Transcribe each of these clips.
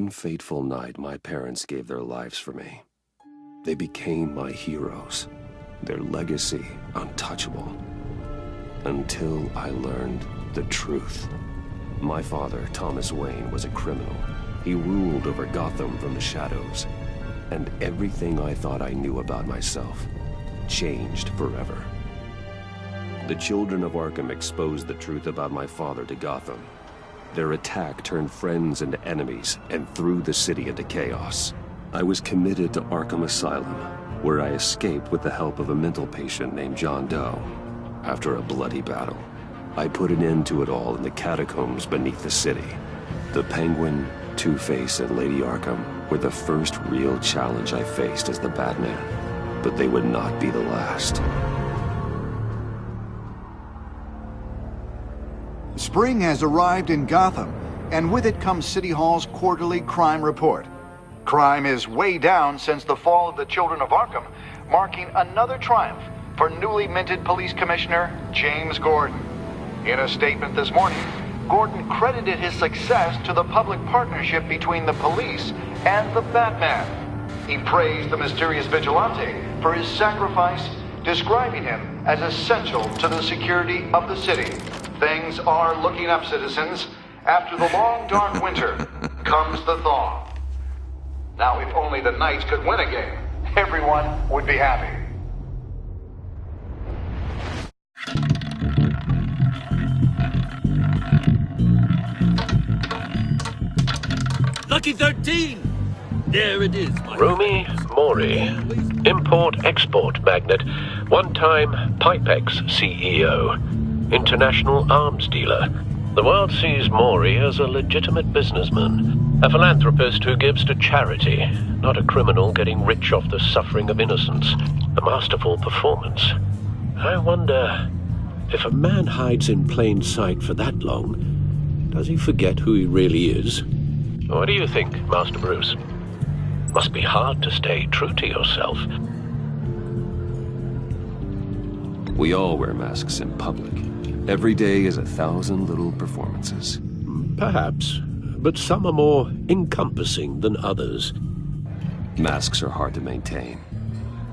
one fateful night, my parents gave their lives for me. They became my heroes, their legacy untouchable. Until I learned the truth. My father, Thomas Wayne, was a criminal. He ruled over Gotham from the shadows. And everything I thought I knew about myself changed forever. The children of Arkham exposed the truth about my father to Gotham. Their attack turned friends into enemies and threw the city into chaos. I was committed to Arkham Asylum, where I escaped with the help of a mental patient named John Doe. After a bloody battle, I put an end to it all in the catacombs beneath the city. The Penguin, Two-Face, and Lady Arkham were the first real challenge I faced as the Batman, but they would not be the last. Spring has arrived in Gotham, and with it comes City Hall's quarterly crime report. Crime is way down since the fall of the Children of Arkham, marking another triumph for newly minted Police Commissioner James Gordon. In a statement this morning, Gordon credited his success to the public partnership between the police and the Batman. He praised the mysterious vigilante for his sacrifice, describing him as essential to the security of the city. Things are looking up, citizens. After the long, dark winter comes the thaw. Now, if only the Knights could win a game, everyone would be happy. Lucky 13! There it is, my Rumi Mori, import-export magnate, one-time Pipex CEO, international arms dealer. The world sees Mori as a legitimate businessman, a philanthropist who gives to charity, not a criminal getting rich off the suffering of innocence. A masterful performance. I wonder, if a man hides in plain sight for that long, does he forget who he really is? What do you think, Master Bruce? Must be hard to stay true to yourself. We all wear masks in public. Every day is 1,000 little performances. Perhaps, but some are more encompassing than others. Masks are hard to maintain.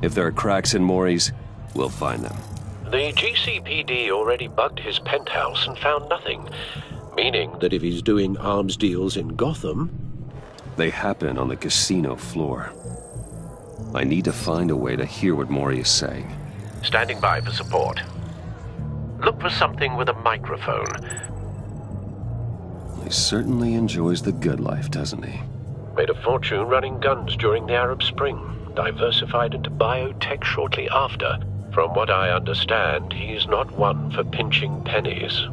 If there are cracks in Mori's, we'll find them. The GCPD already bugged his penthouse and found nothing, meaning that if he's doing arms deals in Gotham... They happen on the casino floor. I need to find a way to hear what Mori is saying. Standing by for support. Look for something with a microphone. He certainly enjoys the good life, doesn't he? Made a fortune running guns during the Arab Spring. Diversified into biotech shortly after. From what I understand, he's not one for pinching pennies.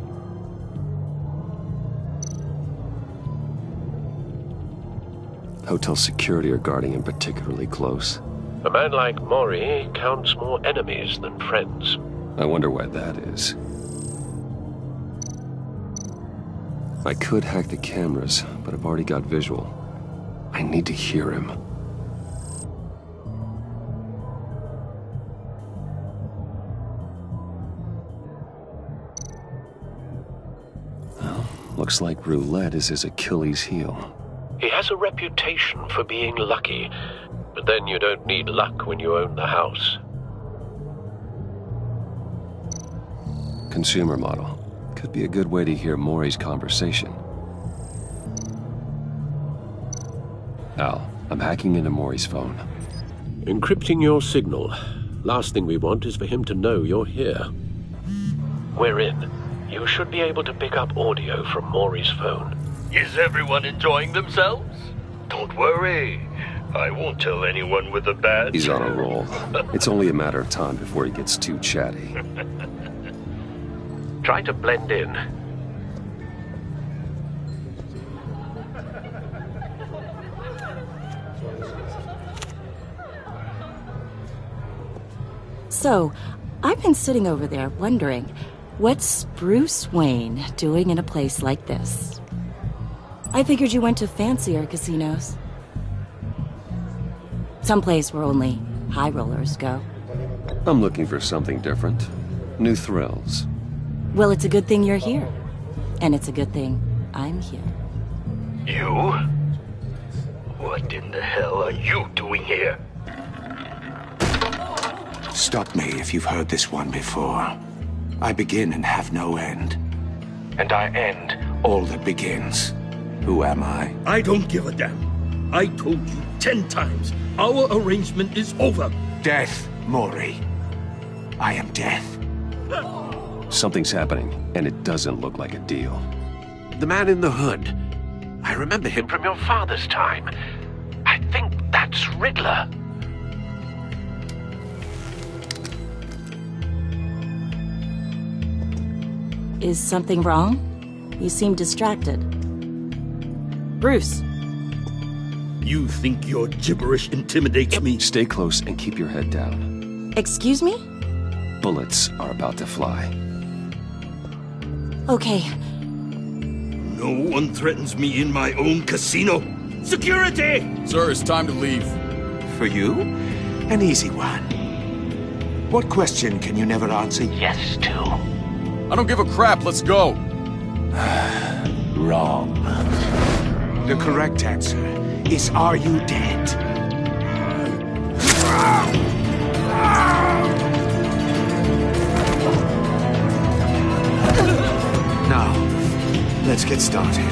Hotel security are guarding him particularly close. A man like Mori counts more enemies than friends. I wonder why that is. I could hack the cameras, but I've already got visual. I need to hear him. Well, looks like roulette is his Achilles heel. He has a reputation for being lucky, but then you don't need luck when you own the house. Consumer model. Could be a good way to hear Mori's conversation. Al, I'm hacking into Mori's phone. Encrypting your signal. Last thing we want is for him to know you're here. We're in. You should be able to pick up audio from Mori's phone. Is everyone enjoying themselves? Don't worry. I won't tell anyone with a badge. He's on a roll. It's only a matter of time before he gets too chatty. Try to blend in. So, I've been sitting over there wondering, what's Bruce Wayne doing in a place like this? I figured you went to fancier casinos. Someplace where only high rollers go. I'm looking for something different. New thrills. Well, it's a good thing you're here. And it's a good thing I'm here. You? What in the hell are you doing here? Stop me if you've heard this one before. I begin and have no end. And I end all that begins. Who am I? I don't give a damn. I told you 10 times. Our arrangement is over. Death, Mori. I am death. Something's happening, and it doesn't look like a deal. The man in the hood. I remember him from your father's time. I think that's Riddler. Is something wrong? You seem distracted. Bruce. You think your gibberish intimidates me? Stay close and keep your head down. Excuse me? Bullets are about to fly. Okay. No one threatens me in my own casino. Security! Sir, it's time to leave. For you, an easy one. What question can you never answer yes to? I don't give a crap, let's go. Wrong. The correct answer is, are you dead? Now, let's get started.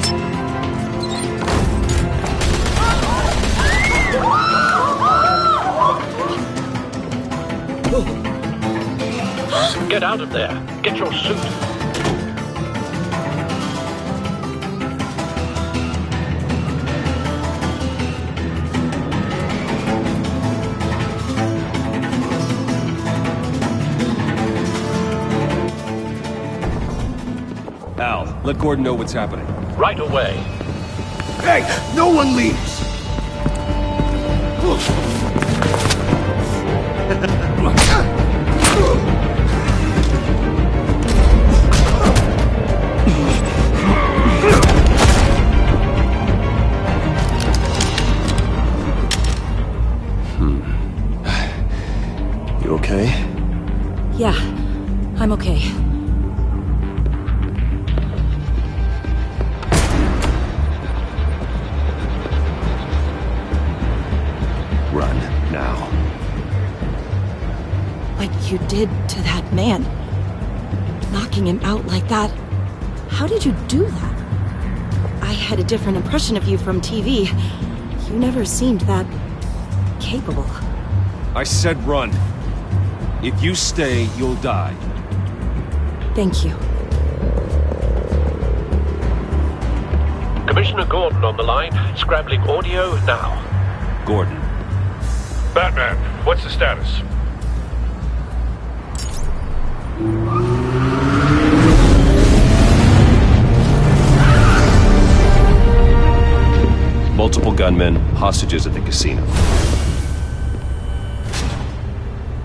Get out of there. Get your suit. Al, let Gordon know what's happening. Right away. Hey, no one leaves! You okay? Yeah, I'm okay. Run, now. What you did to that man. Knocking him out like that. How did you do that? I had a different impression of you from TV. You never seemed that capable. I said run. If you stay, you'll die. Thank you. Commissioner Gordon on the line. Scrambling audio now. Gordon. Batman, what's the status? Multiple gunmen, hostages at the casino.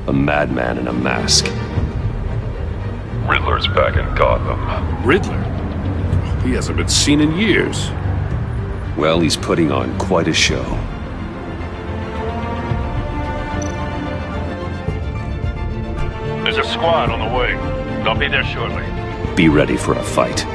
A madman in a mask. Riddler's back in Gotham. Riddler? He hasn't been seen in years. Well, he's putting on quite a show. There's a squad on the way. They'll be there shortly. Be ready for a fight.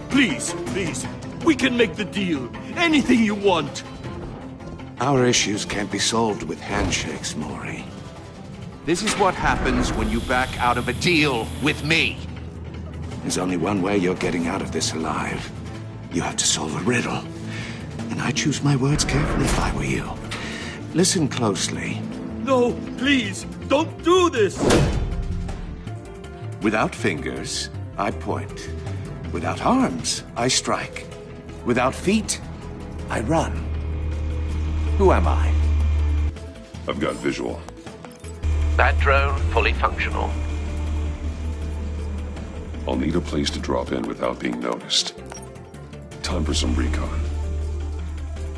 Please, please, we can make the deal. Anything you want. Our issues can't be solved with handshakes, Mori. This is what happens when you back out of a deal with me. There's only one way you're getting out of this alive. You have to solve a riddle. And I choose my words carefully if I were you. Listen closely. No, please, don't do this! Without fingers, I point. Without arms, I strike. Without feet, I run. Who am I? I've got visual. That drone fully functional. I'll need a place to drop in without being noticed. Time for some recon.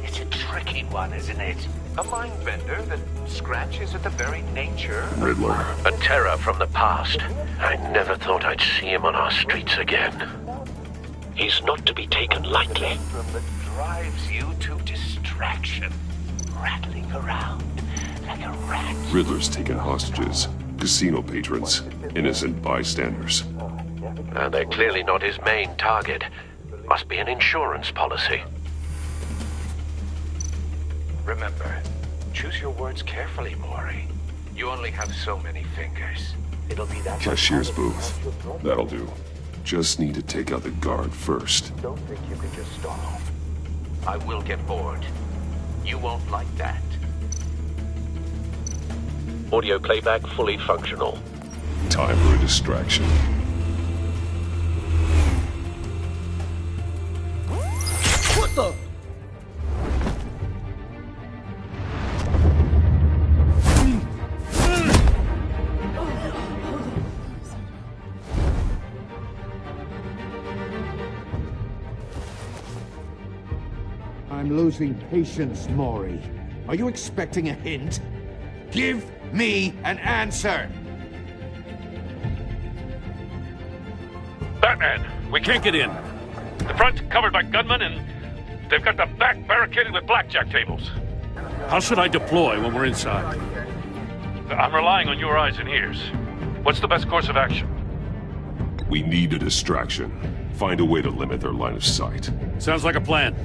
It's a trick tricky one, isn't it? A mind bender that scratches at the very nature. Riddler. A terror from the past. I never thought I'd see him on our streets again. He's not to be taken lightly. That drives you to distraction, rattling around like a rat. Riddler's taken hostages. Casino patrons. Innocent bystanders. And they're clearly not his main target. Must be an insurance policy. Remember, choose your words carefully, Maury. You only have so many fingers. It'll be that... Cashier's booth. That'll do. Just need to take out the guard first. Don't think you can just stall. I will get bored. You won't like that. Audio playback fully functional. Time for a distraction. What the? I'm losing patience, Maury. Are you expecting a hint? Give me an answer! Batman, we can't get in. The front covered by gunmen, and they've got the back barricaded with blackjack tables. How should I deploy when we're inside? I'm relying on your eyes and ears. What's the best course of action? We need a distraction. Find a way to limit their line of sight. Sounds like a plan.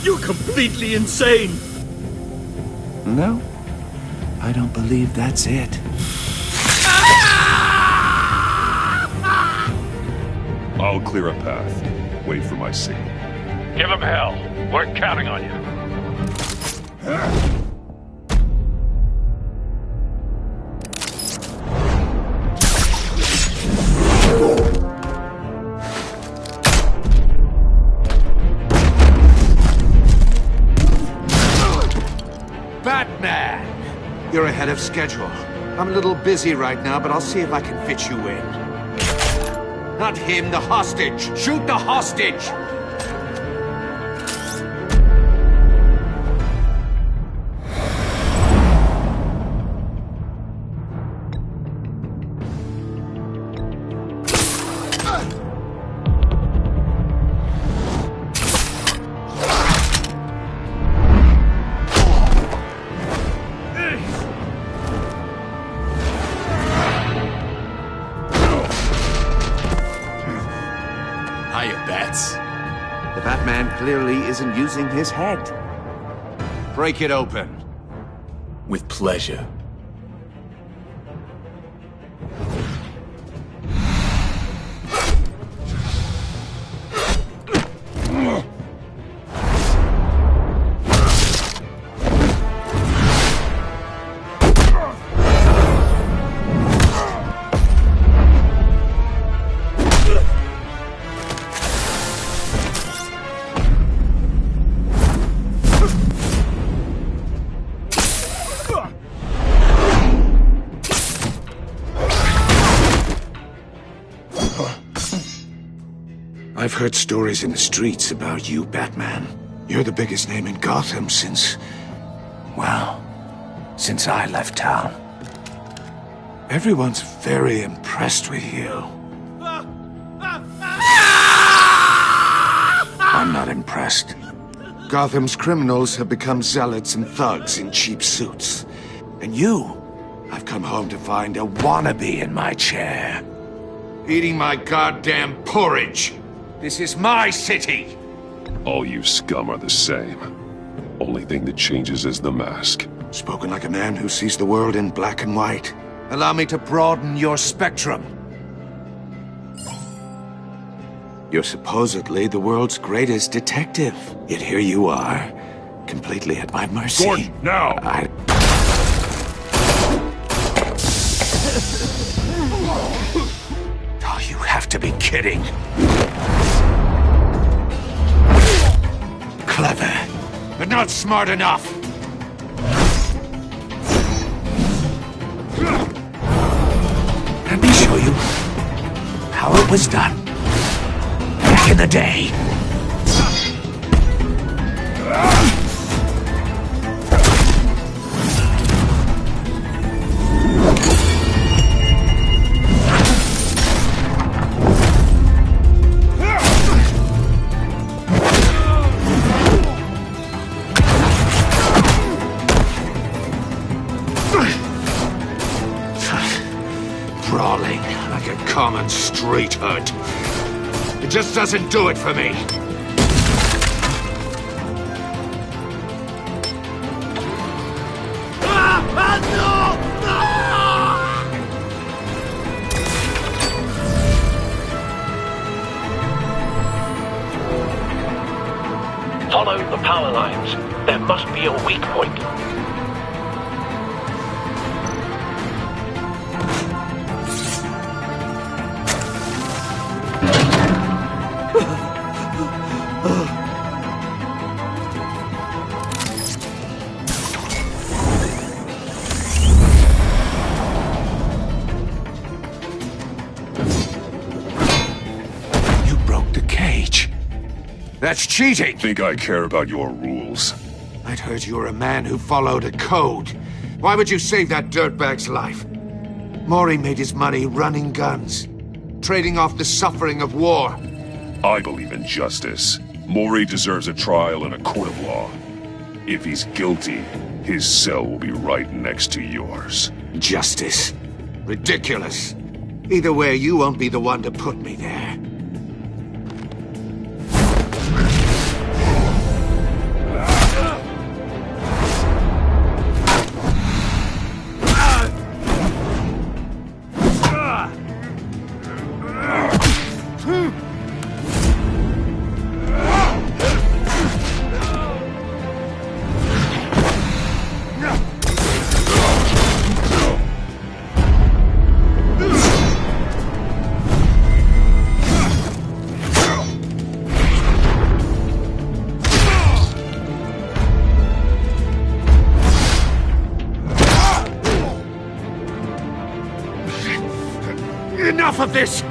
You're completely insane! No, I don't believe that's it. I'll clear a path. Wait for my signal. Give him hell. We're counting on you. Batman! You're ahead of schedule. I'm a little busy right now, but I'll see if I can fit you in. Not him, the hostage! Shoot the hostage! The Batman clearly isn't using his head. Break it open. With pleasure. I've heard stories in the streets about you, Batman. You're the biggest name in Gotham since... well, since I left town. Everyone's very impressed with you. I'm not impressed. Gotham's criminals have become zealots and thugs in cheap suits. And you, I've come home to find a wannabe in my chair. Eating my goddamn porridge. This is my city! All you scum are the same. Only thing that changes is the mask. Spoken like a man who sees the world in black and white. Allow me to broaden your spectrum. You're supposedly the world's greatest detective. Yet here you are, completely at my mercy. Gordon, now! Oh, you have to be kidding. Clever, but not smart enough. Let me show you how it was done back in the day. Brawling like a common street hood. It just doesn't do it for me. Follow the power lines. There must be a weak point. You broke the cage. That's cheating! Think I care about your rules? I'd heard you were a man who followed a code. Why would you save that dirtbag's life? Mori made his money running guns, trading off the suffering of war. I believe in justice. Mori deserves a trial in a court of law. If he's guilty, his cell will be right next to yours. Justice? Ridiculous. Either way, you won't be the one to put me there. Enough of this!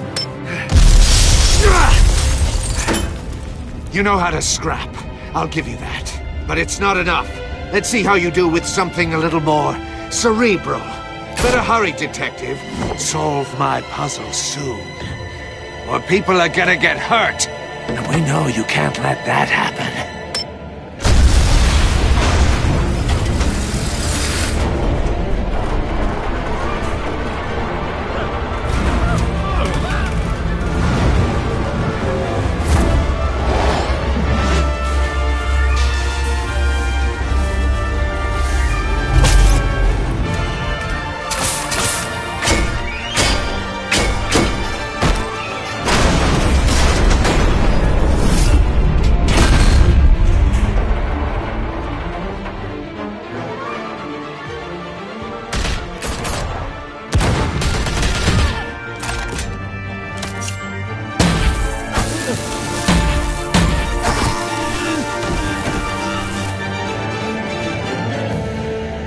You know how to scrap. I'll give you that. But it's not enough. Let's see how you do with something a little more cerebral. Better hurry, detective. Solve my puzzle soon. Or people are gonna get hurt. And we know you can't let that happen.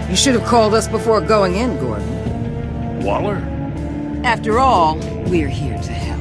You should have called us before going in, Gordon. Waller? After all, we're here to help.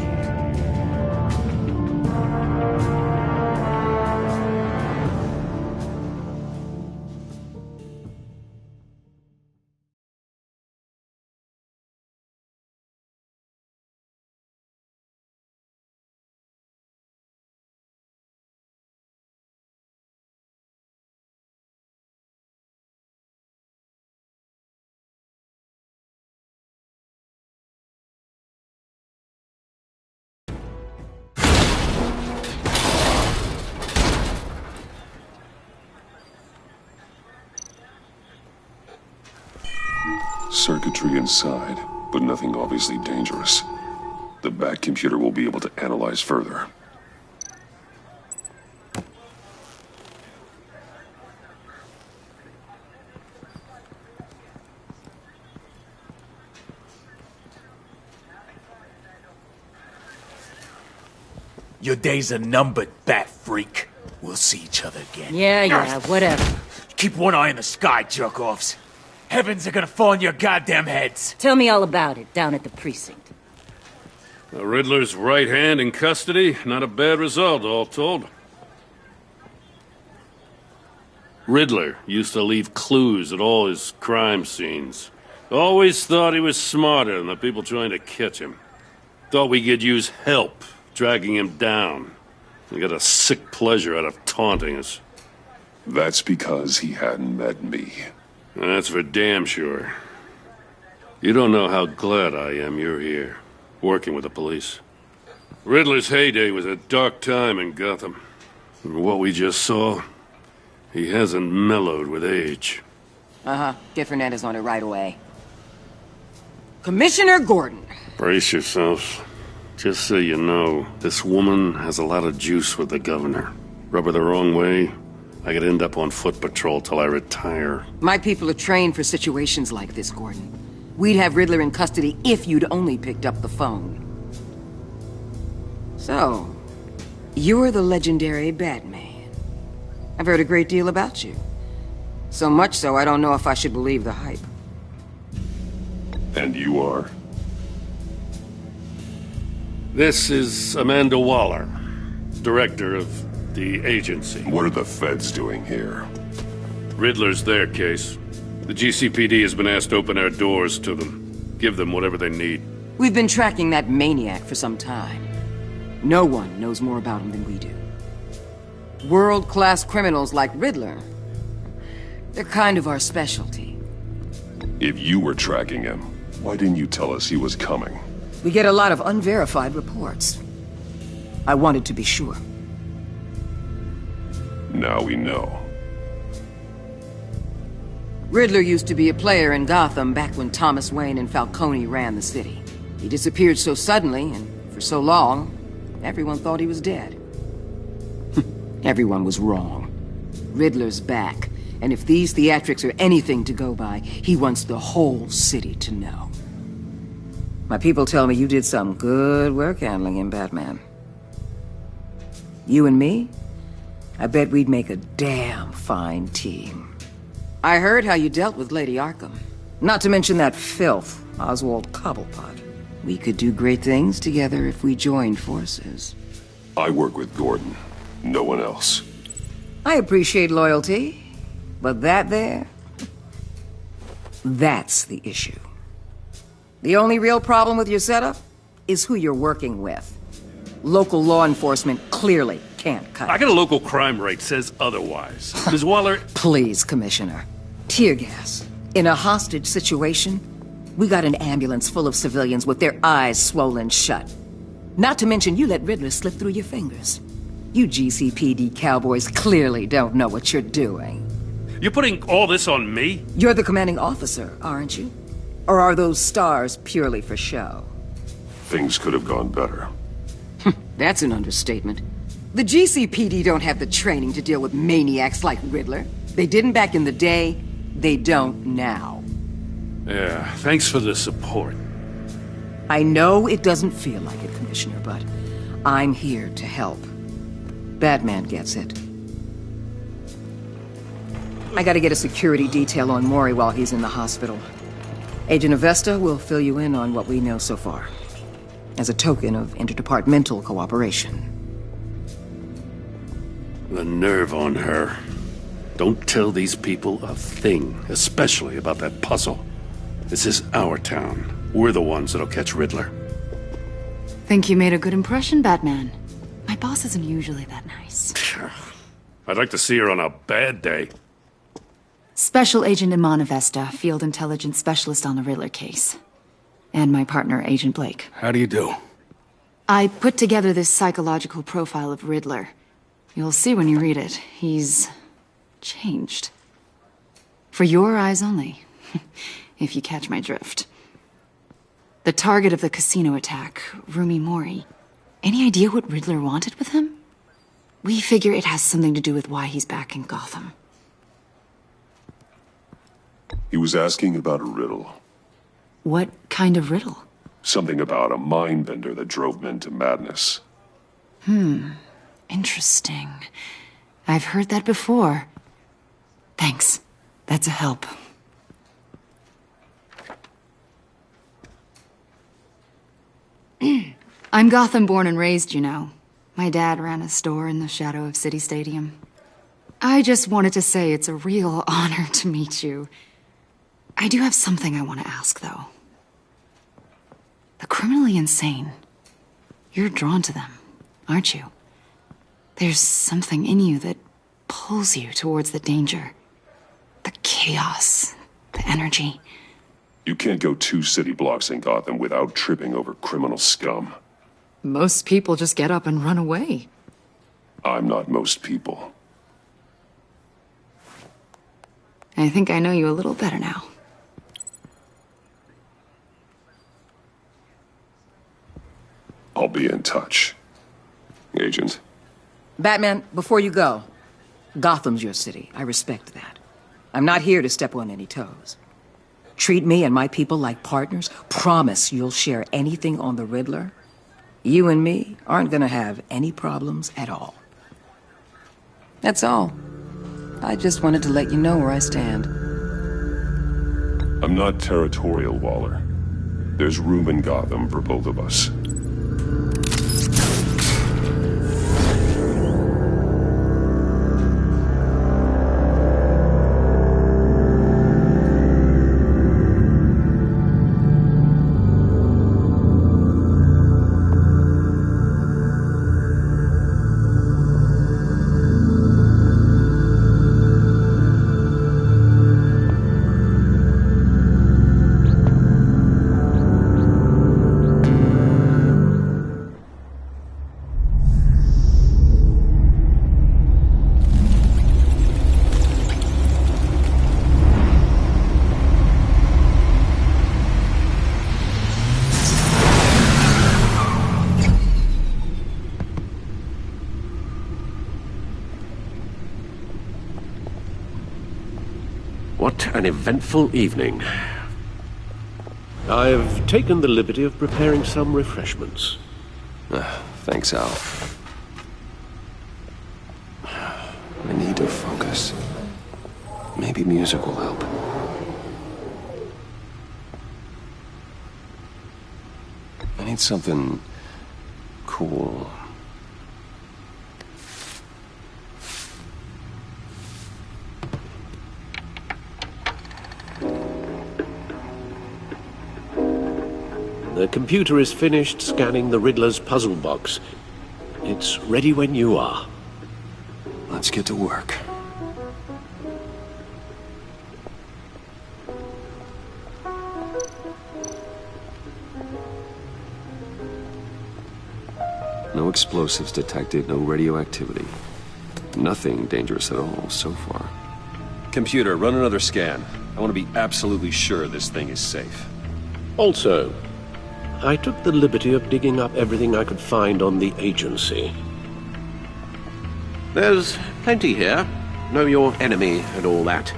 Circuitry inside, but nothing obviously dangerous. The back computer will be able to analyze further. Your days are numbered, bat freak. We'll see each other again. Yeah, whatever. Keep one eye in the sky, jerk-offs. Heavens are gonna fall on your goddamn heads. Tell me all about it down at the precinct. The Riddler's right hand in custody. Not a bad result, all told. Riddler used to leave clues at all his crime scenes. Always thought he was smarter than the people trying to catch him. Thought we could use help dragging him down. He got a sick pleasure out of taunting us. That's because he hadn't met me. That's for damn sure. You don't know how glad I am you're here, working with the police. Riddler's heyday was a dark time in Gotham. And what we just saw, he hasn't mellowed with age. Uh-huh. Get Fernandez on it right away. Commissioner Gordon. Brace yourselves. Just so you know, this woman has a lot of juice with the governor. Rub her the wrong way, I could end up on foot patrol till I retire. My people are trained for situations like this, Gordon. We'd have Riddler in custody if you'd only picked up the phone. So, you're the legendary Batman. I've heard a great deal about you. So much so, I don't know if I should believe the hype. And you are? This is Amanda Waller, director of the agency. What are the feds doing here? Riddler's their case. The GCPD has been asked to open our doors to them. Give them whatever they need. We've been tracking that maniac for some time. No one knows more about him than we do. World-class criminals like Riddler. They're kind of our specialty. If you were tracking him, why didn't you tell us he was coming? We get a lot of unverified reports. I wanted to be sure. Now we know. Riddler used to be a player in Gotham back when Thomas Wayne and Falcone ran the city. He disappeared so suddenly, and for so long, everyone thought he was dead. Everyone was wrong. Riddler's back, and if these theatrics are anything to go by, he wants the whole city to know. My people tell me you did some good work handling him, Batman. You and me? I bet we'd make a damn fine team. I heard how you dealt with Lady Arkham. Not to mention that filth, Oswald Cobblepot. We could do great things together if we joined forces. I work with Gordon. No one else. I appreciate loyalty, but that there... that's the issue. The only real problem with your setup is who you're working with. Local law enforcement clearly can't cut it. I got a local crime rate says otherwise. Ms. Waller... Please, Commissioner. Tear gas. In a hostage situation, we got an ambulance full of civilians with their eyes swollen shut. Not to mention you let Riddler slip through your fingers. You GCPD cowboys clearly don't know what you're doing. You're putting all this on me? You're the commanding officer, aren't you? Or are those stars purely for show? Things could have gone better. That's an understatement. The GCPD don't have the training to deal with maniacs like Riddler. They didn't back in the day, they don't now. Yeah, thanks for the support. I know it doesn't feel like it, Commissioner, but I'm here to help. Batman gets it. I gotta get a security detail on Mori while he's in the hospital. Agent Avesta will fill you in on what we know so far, as a token of interdepartmental cooperation. The nerve on her. Don't tell these people a thing, especially about that puzzle. This is our town. We're the ones that'll catch Riddler. Think you made a good impression, Batman? My boss isn't usually that nice. I'd like to see her on a bad day. Special Agent Iman Avesta, Field Intelligence Specialist on the Riddler case. And my partner, Agent Blake. How do you do? I put together this psychological profile of Riddler. You'll see when you read it. He's... changed. For your eyes only, if you catch my drift. The target of the casino attack, Rumi Mori. Any idea what Riddler wanted with him? We figure it has something to do with why he's back in Gotham. He was asking about a riddle. What kind of riddle? Something about a mind bender that drove men to madness. Interesting. I've heard that before. Thanks. That's a help. I'm Gotham born and raised, you know. My dad ran a store in the shadow of City Stadium. I just wanted to say it's a real honor to meet you. I do have something I want to ask, though. The criminally insane. You're drawn to them, aren't you? There's something in you that pulls you towards the danger. The chaos, the energy. You can't go 2 city blocks in Gotham without tripping over criminal scum. Most people just get up and run away. I'm not most people. I think I know you a little better now. I'll be in touch. Agent. Batman, before you go, Gotham's your city. I respect that. I'm not here to step on any toes. Treat me and my people like partners. Promise you'll share anything on the Riddler. You and me aren't gonna have any problems at all. That's all. I just wanted to let you know where I stand. I'm not territorial, Waller. There's room in Gotham for both of us. What an eventful evening. I've taken the liberty of preparing some refreshments. Thanks, Al. I need to focus. Maybe music will help. I need something cool. The computer is finished scanning the Riddler's puzzle box. It's ready when you are. Let's get to work. No explosives detected, no radioactivity. Nothing dangerous at all so far. Computer, run another scan. I want to be absolutely sure this thing is safe. Also, I took the liberty of digging up everything I could find on the agency. There's plenty here. Know your enemy and all that.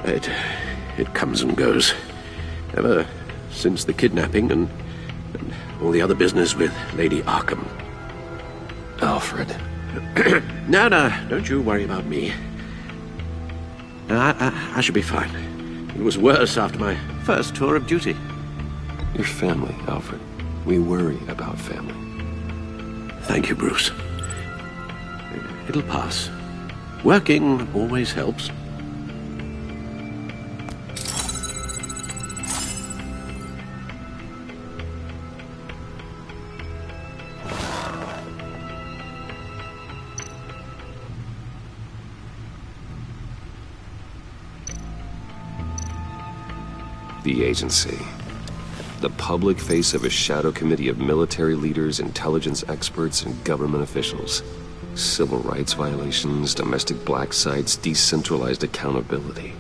It comes and goes. Ever since the kidnapping and all the other business with Lady Arkham. Alfred. No, don't you worry about me. I should be fine. It was worse after my first tour of duty. Your family, Alfred. We worry about family. Thank you, Bruce. It'll pass. Working always helps. The agency. The public face of a shadow committee of military leaders, intelligence experts, and government officials. Civil rights violations, domestic black sites, decentralized accountability.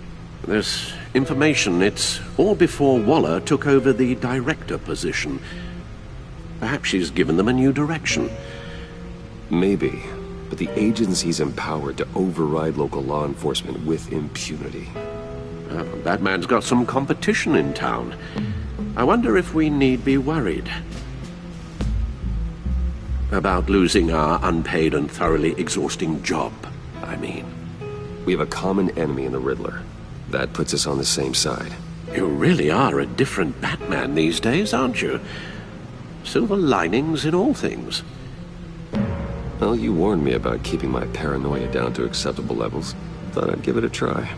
This information, it's all before Waller took over the director position. Perhaps she's given them a new direction. Maybe, but the agency's empowered to override local law enforcement with impunity. Batman's got some competition in town. I wonder if we need be worried about losing our unpaid and thoroughly exhausting job, I mean. We have a common enemy in the Riddler. That puts us on the same side. You really are a different Batman these days, aren't you? Silver linings in all things. Well, you warned me about keeping my paranoia down to acceptable levels. Thought I'd give it a try.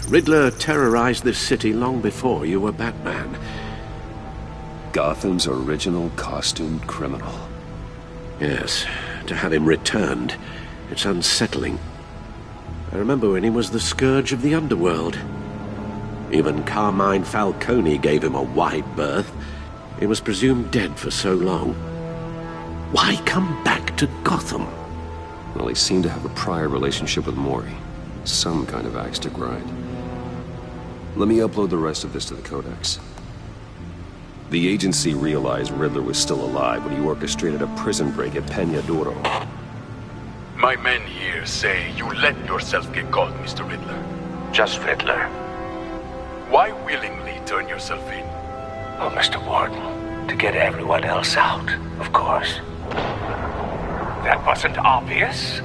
Riddler terrorized this city long before you were Batman. Gotham's original costumed criminal. Yes, to have him returned, it's unsettling. I remember when he was the scourge of the underworld. Even Carmine Falcone gave him a wide berth. He was presumed dead for so long. Why come back to Gotham? Well, he seemed to have a prior relationship with Mori. Some kind of axe to grind. Let me upload the rest of this to the Codex. The agency realized Riddler was still alive when he orchestrated a prison break at Peña Duro. My men here say you let yourself get caught, Mr. Riddler. Just Riddler. Why willingly turn yourself in? Oh, Mr. Warden, to get everyone else out, of course. That wasn't obvious.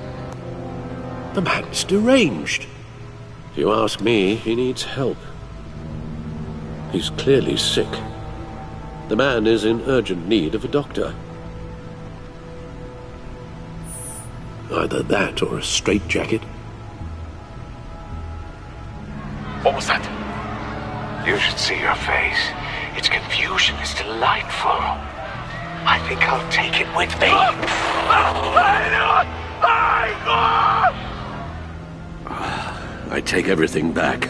The man's deranged. If you ask me, he needs help. He's clearly sick. The man is in urgent need of a doctor. Either that or a straitjacket. What was that? You should see your face. Its confusion is delightful. I think I'll take it with me. I take everything back.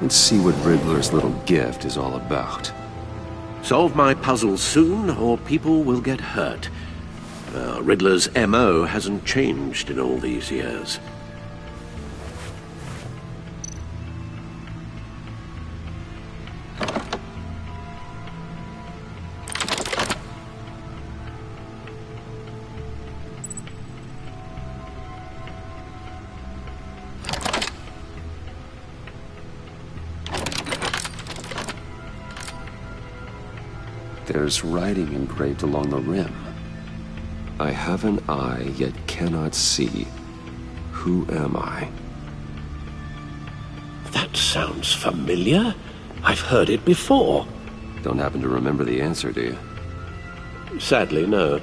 Let's see what Riddler's little gift is all about. Solve my puzzle soon, or people will get hurt. Riddler's M.O. hasn't changed in all these years. There's writing engraved along the rim. I have an eye, yet cannot see. Who am I? That sounds familiar. I've heard it before. Don't happen to remember the answer, do you? Sadly, no.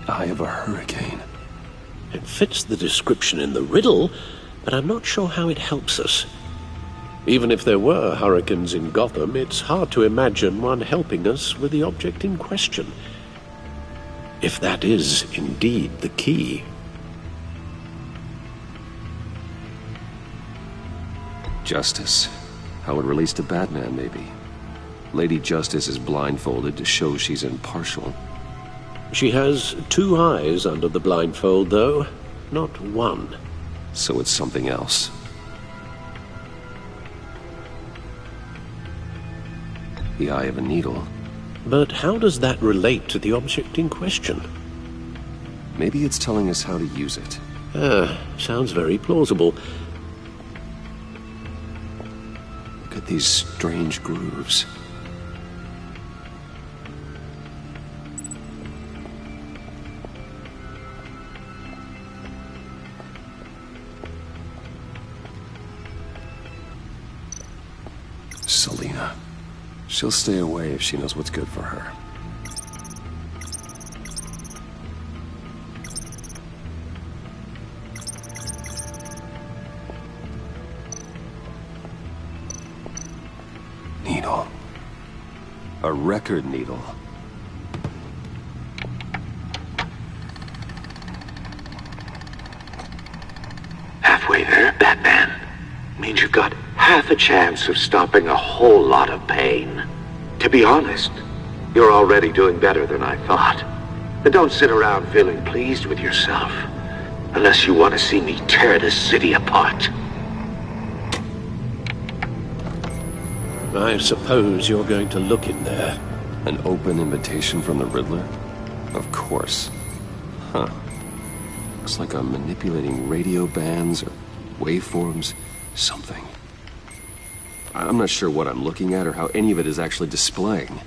Eye of a hurricane. It fits the description in the riddle, but I'm not sure how it helps us. Even if there were hurricanes in Gotham, it's hard to imagine one helping us with the object in question. If that is indeed the key. Justice. How it relates to Batman, maybe. Lady Justice is blindfolded to show she's impartial. She has two eyes under the blindfold, though, not one. So it's something else. The eye of a needle. But how does that relate to the object in question? Maybe it's telling us how to use it. Sounds very plausible. Look at these strange grooves. Selina. She'll stay away if she knows what's good for her. Needle. A record needle. halfway there, Batman. Means you've got half a chance of stopping a whole lot of pain. To be honest, you're already doing better than I thought. But don't sit around feeling pleased with yourself, unless you want to see me tear this city apart. I suppose you're going to look in there. An open invitation from the Riddler? Of course. Huh. Looks like I'm manipulating radio bands or waveforms, something. I'm not sure what I'm looking at or how any of it is actually displaying.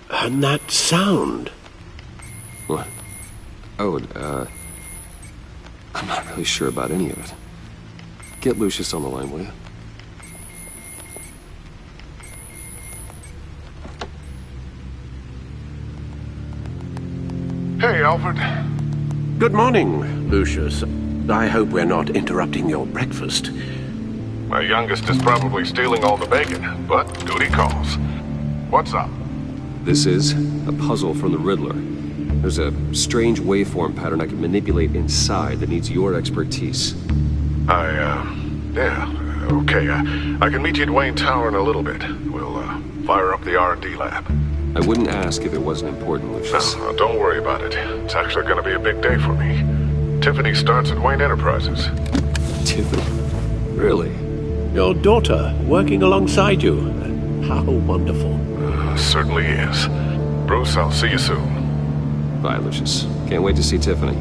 And that sound? What? Oh, I'm not really sure about any of it. Get Lucius on the line, will you? Hey, Alfred. Good morning, Lucius. I hope we're not interrupting your breakfast. My youngest is probably stealing all the bacon, but duty calls. What's up? This is a puzzle from the Riddler. There's a strange waveform pattern I can manipulate inside that needs your expertise. Yeah, okay. I can meet you at Wayne Tower in a little bit. We'll, fire up the R&D lab. I wouldn't ask if it wasn't important, Lucius. No, don't worry about it. It's actually gonna be a big day for me. Tiffany starts at Wayne Enterprises. Tiffany? Really? Your daughter, working alongside you. How wonderful. Certainly is. Bruce, I'll see you soon. Bye, Lucius. Can't wait to see Tiffany.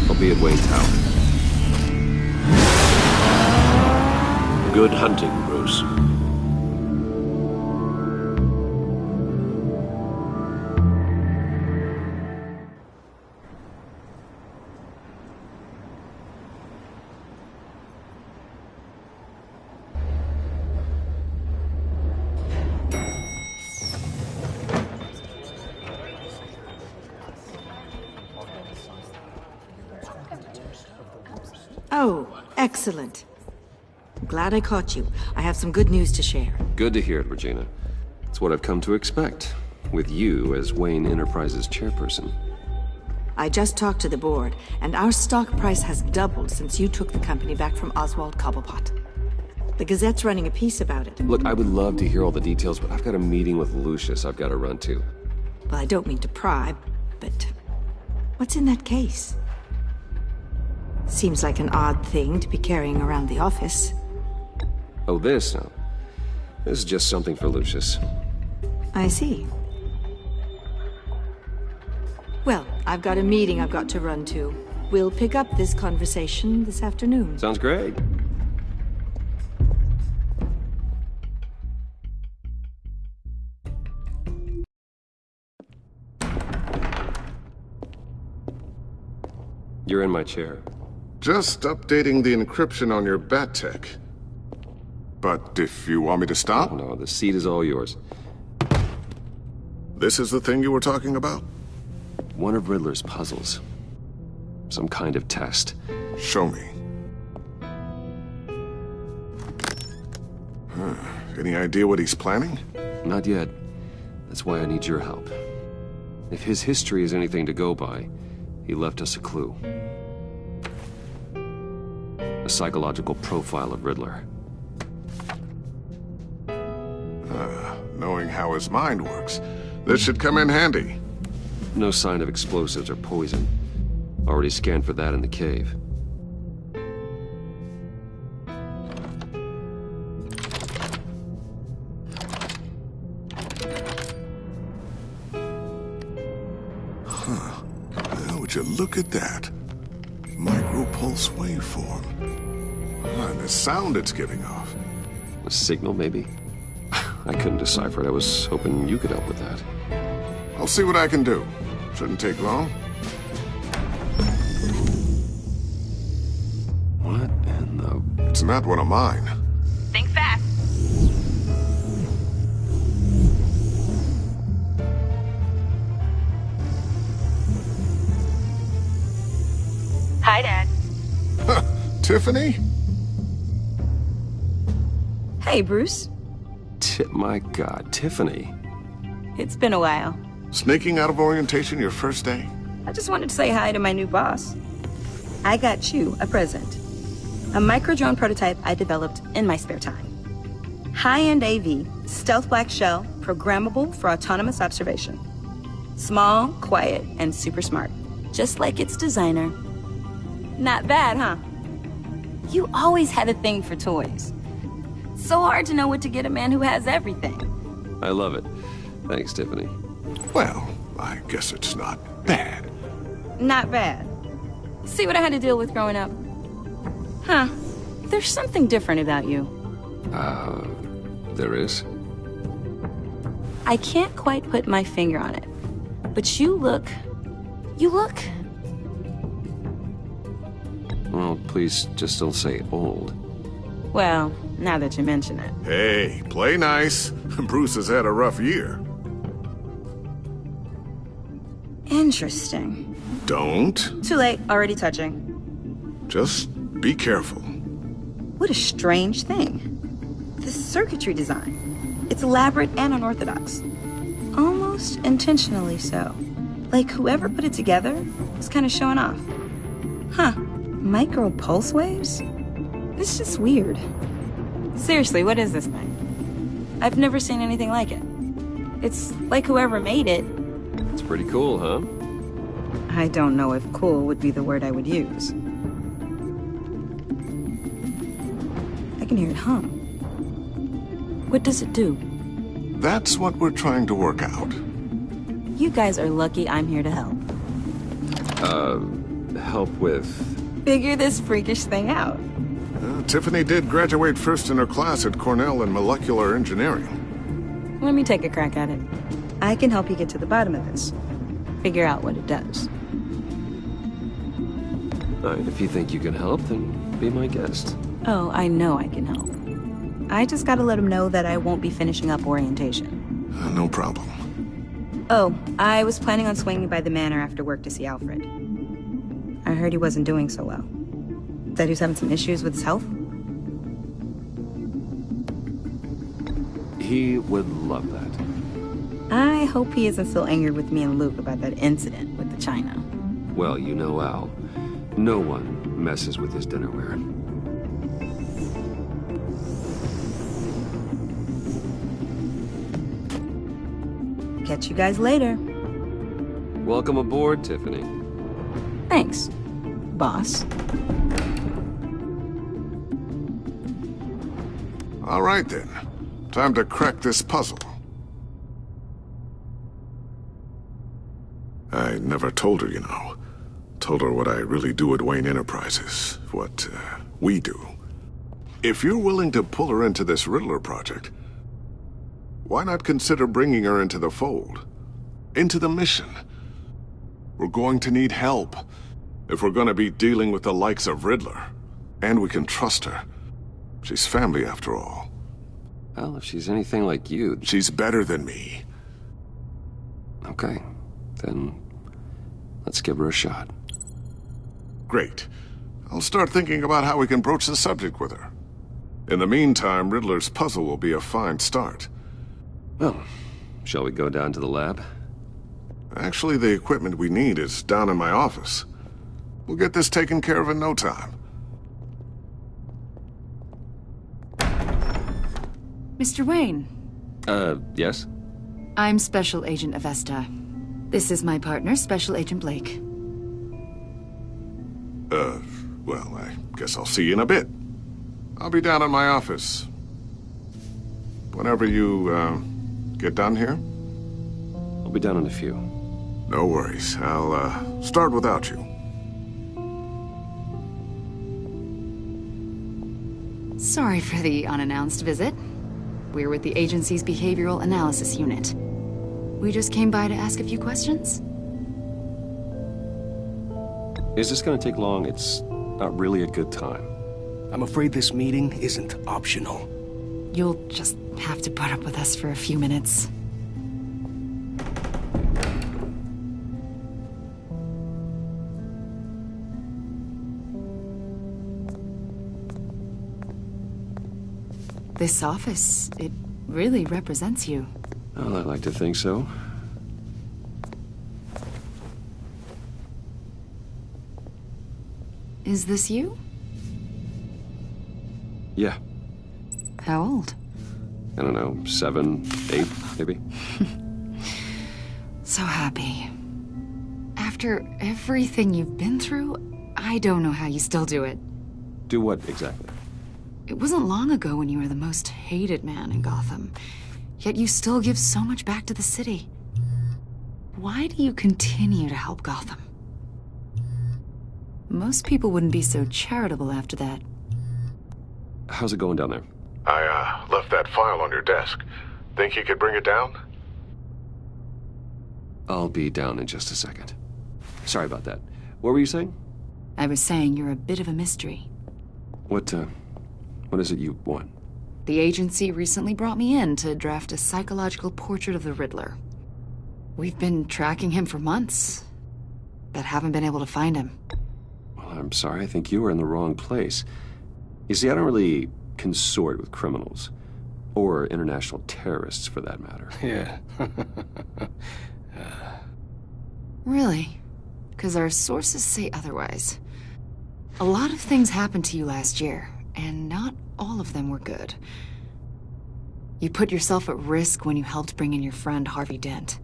I'll be at Wayne Tower. Good hunting, Bruce. Oh, excellent. Glad I caught you. I have some good news to share. Good to hear it, Regina. It's what I've come to expect, with you as Wayne Enterprises chairperson. I just talked to the board, and our stock price has doubled since you took the company back from Oswald Cobblepot. The Gazette's running a piece about it. Look, I would love to hear all the details, but I've got a meeting with Lucius I've got to run to. Well, I don't mean to pry, but what's in that case? Seems like an odd thing to be carrying around the office. Oh, this? No. This is just something for Lucius. I see. Well, I've got a meeting I've got to run to. We'll pick up this conversation this afternoon. Sounds great. You're in my chair. Just updating the encryption on your Bat-Tech. But if you want me to stop? Oh, no, the seat is all yours. This is the thing you were talking about? One of Riddler's puzzles. Some kind of test. Show me. Any idea what he's planning? Not yet. That's why I need your help. If his history is anything to go by, he left us a clue. A psychological profile of Riddler. Knowing how his mind works, this should come in handy. No sign of explosives or poison. Already scanned for that in the cave. Would you look at that? Micropulse waveform. And the sound it's giving off. A signal, maybe? I couldn't decipher it. I was hoping you could help with that. I'll see what I can do. Shouldn't take long. What in the... It's not one of mine. Think fast. Hi, Dad. Tiffany? Hey, Bruce. My God, Tiffany. It's been a while. Sneaking out of orientation your first day? I just wanted to say hi to my new boss. I got you a present. A micro-drone prototype I developed in my spare time. High-end AV, stealth black shell, programmable for autonomous observation. Small, quiet, and super smart. Just like its designer. Not bad, huh? You always had a thing for toys. So hard to know what to get a man who has everything. I love it. Thanks, Tiffany. Well, I guess it's not bad. Not bad. See what I had to deal with growing up? Huh. There's something different about you. There is? I can't quite put my finger on it. But you look... Well, please just don't say old. Well, now that you mention it. Hey, play nice. Bruce has had a rough year. Interesting. Don't. Too late, already touching. Just be careful. What a strange thing. The circuitry design. It's elaborate and unorthodox. Almost intentionally so. Like whoever put it together was kind of showing off. Huh. Micro pulse waves? It's just weird. Seriously, what is this thing? I've never seen anything like it. It's like whoever made it. It's pretty cool, huh? I don't know if cool would be the word I would use. I can hear it hum. What does it do? That's what we're trying to work out. You guys are lucky I'm here to help. Help with... Figure this freakish thing out. Tiffany did graduate first in her class at Cornell in molecular engineering. Let me take a crack at it. I can help you get to the bottom of this. Figure out what it does. All right, if you think you can help, then be my guest. Oh, I know I can help. I just gotta let him know that I won't be finishing up orientation. No problem. Oh, I was planning on swinging by the manor after work to see Alfred. I heard he wasn't doing so well. That he was having some issues with his health? He would love that. I hope he isn't still angry with me and Luke about that incident with the china. Well, you know Al. No one messes with his dinnerware. Catch you guys later. Welcome aboard, Tiffany. Thanks, boss. All right, then. Time to crack this puzzle. I never told her, you know. Told her what I really do at Wayne Enterprises. What, we do. If you're willing to pull her into this Riddler project, why not consider bringing her into the fold? Into the mission? We're going to need help if we're going to be dealing with the likes of Riddler. And we can trust her. She's family, after all. Well, if she's anything like you... She's better than me. Okay. Then let's give her a shot. Great. I'll start thinking about how we can broach the subject with her. In the meantime, Riddler's puzzle will be a fine start. Well, shall we go down to the lab? Actually, the equipment we need is down in my office. We'll get this taken care of in no time. Mr. Wayne. Yes? I'm Special Agent Avesta. This is my partner, Special Agent Blake. Well, I guess I'll see you in a bit. I'll be down in my office. Whenever you, get done here? I'll be down in a few. No worries. I'll, start without you. Sorry for the unannounced visit. We're with the agency's Behavioral Analysis Unit. We just came by to ask a few questions. Is this gonna take long? It's not really a good time. I'm afraid this meeting isn't optional. You'll just have to put up with us for a few minutes. This office, it really represents you. Well, I like to think so. Is this you? Yeah. How old? I don't know, 7, 8, maybe? So happy. After everything you've been through, I don't know how you still do it. Do what exactly? It wasn't long ago when you were the most hated man in Gotham, yet you still give so much back to the city. Why do you continue to help Gotham? Most people wouldn't be so charitable after that. How's it going down there? I left that file on your desk. Think you could bring it down? I'll be down in just a second. Sorry about that. What were you saying? I was saying you're a bit of a mystery. What is it you want? The agency recently brought me in to draft a psychological portrait of the Riddler. We've been tracking him for months, but haven't been able to find him. Well, I'm sorry. I think you were in the wrong place. You see, I don't really consort with criminals. Or international terrorists, for that matter. Yeah. Really? Because our sources say otherwise. A lot of things happened to you last year, and not all of them were good. You put yourself at risk when you helped bring in your friend Harvey Dent.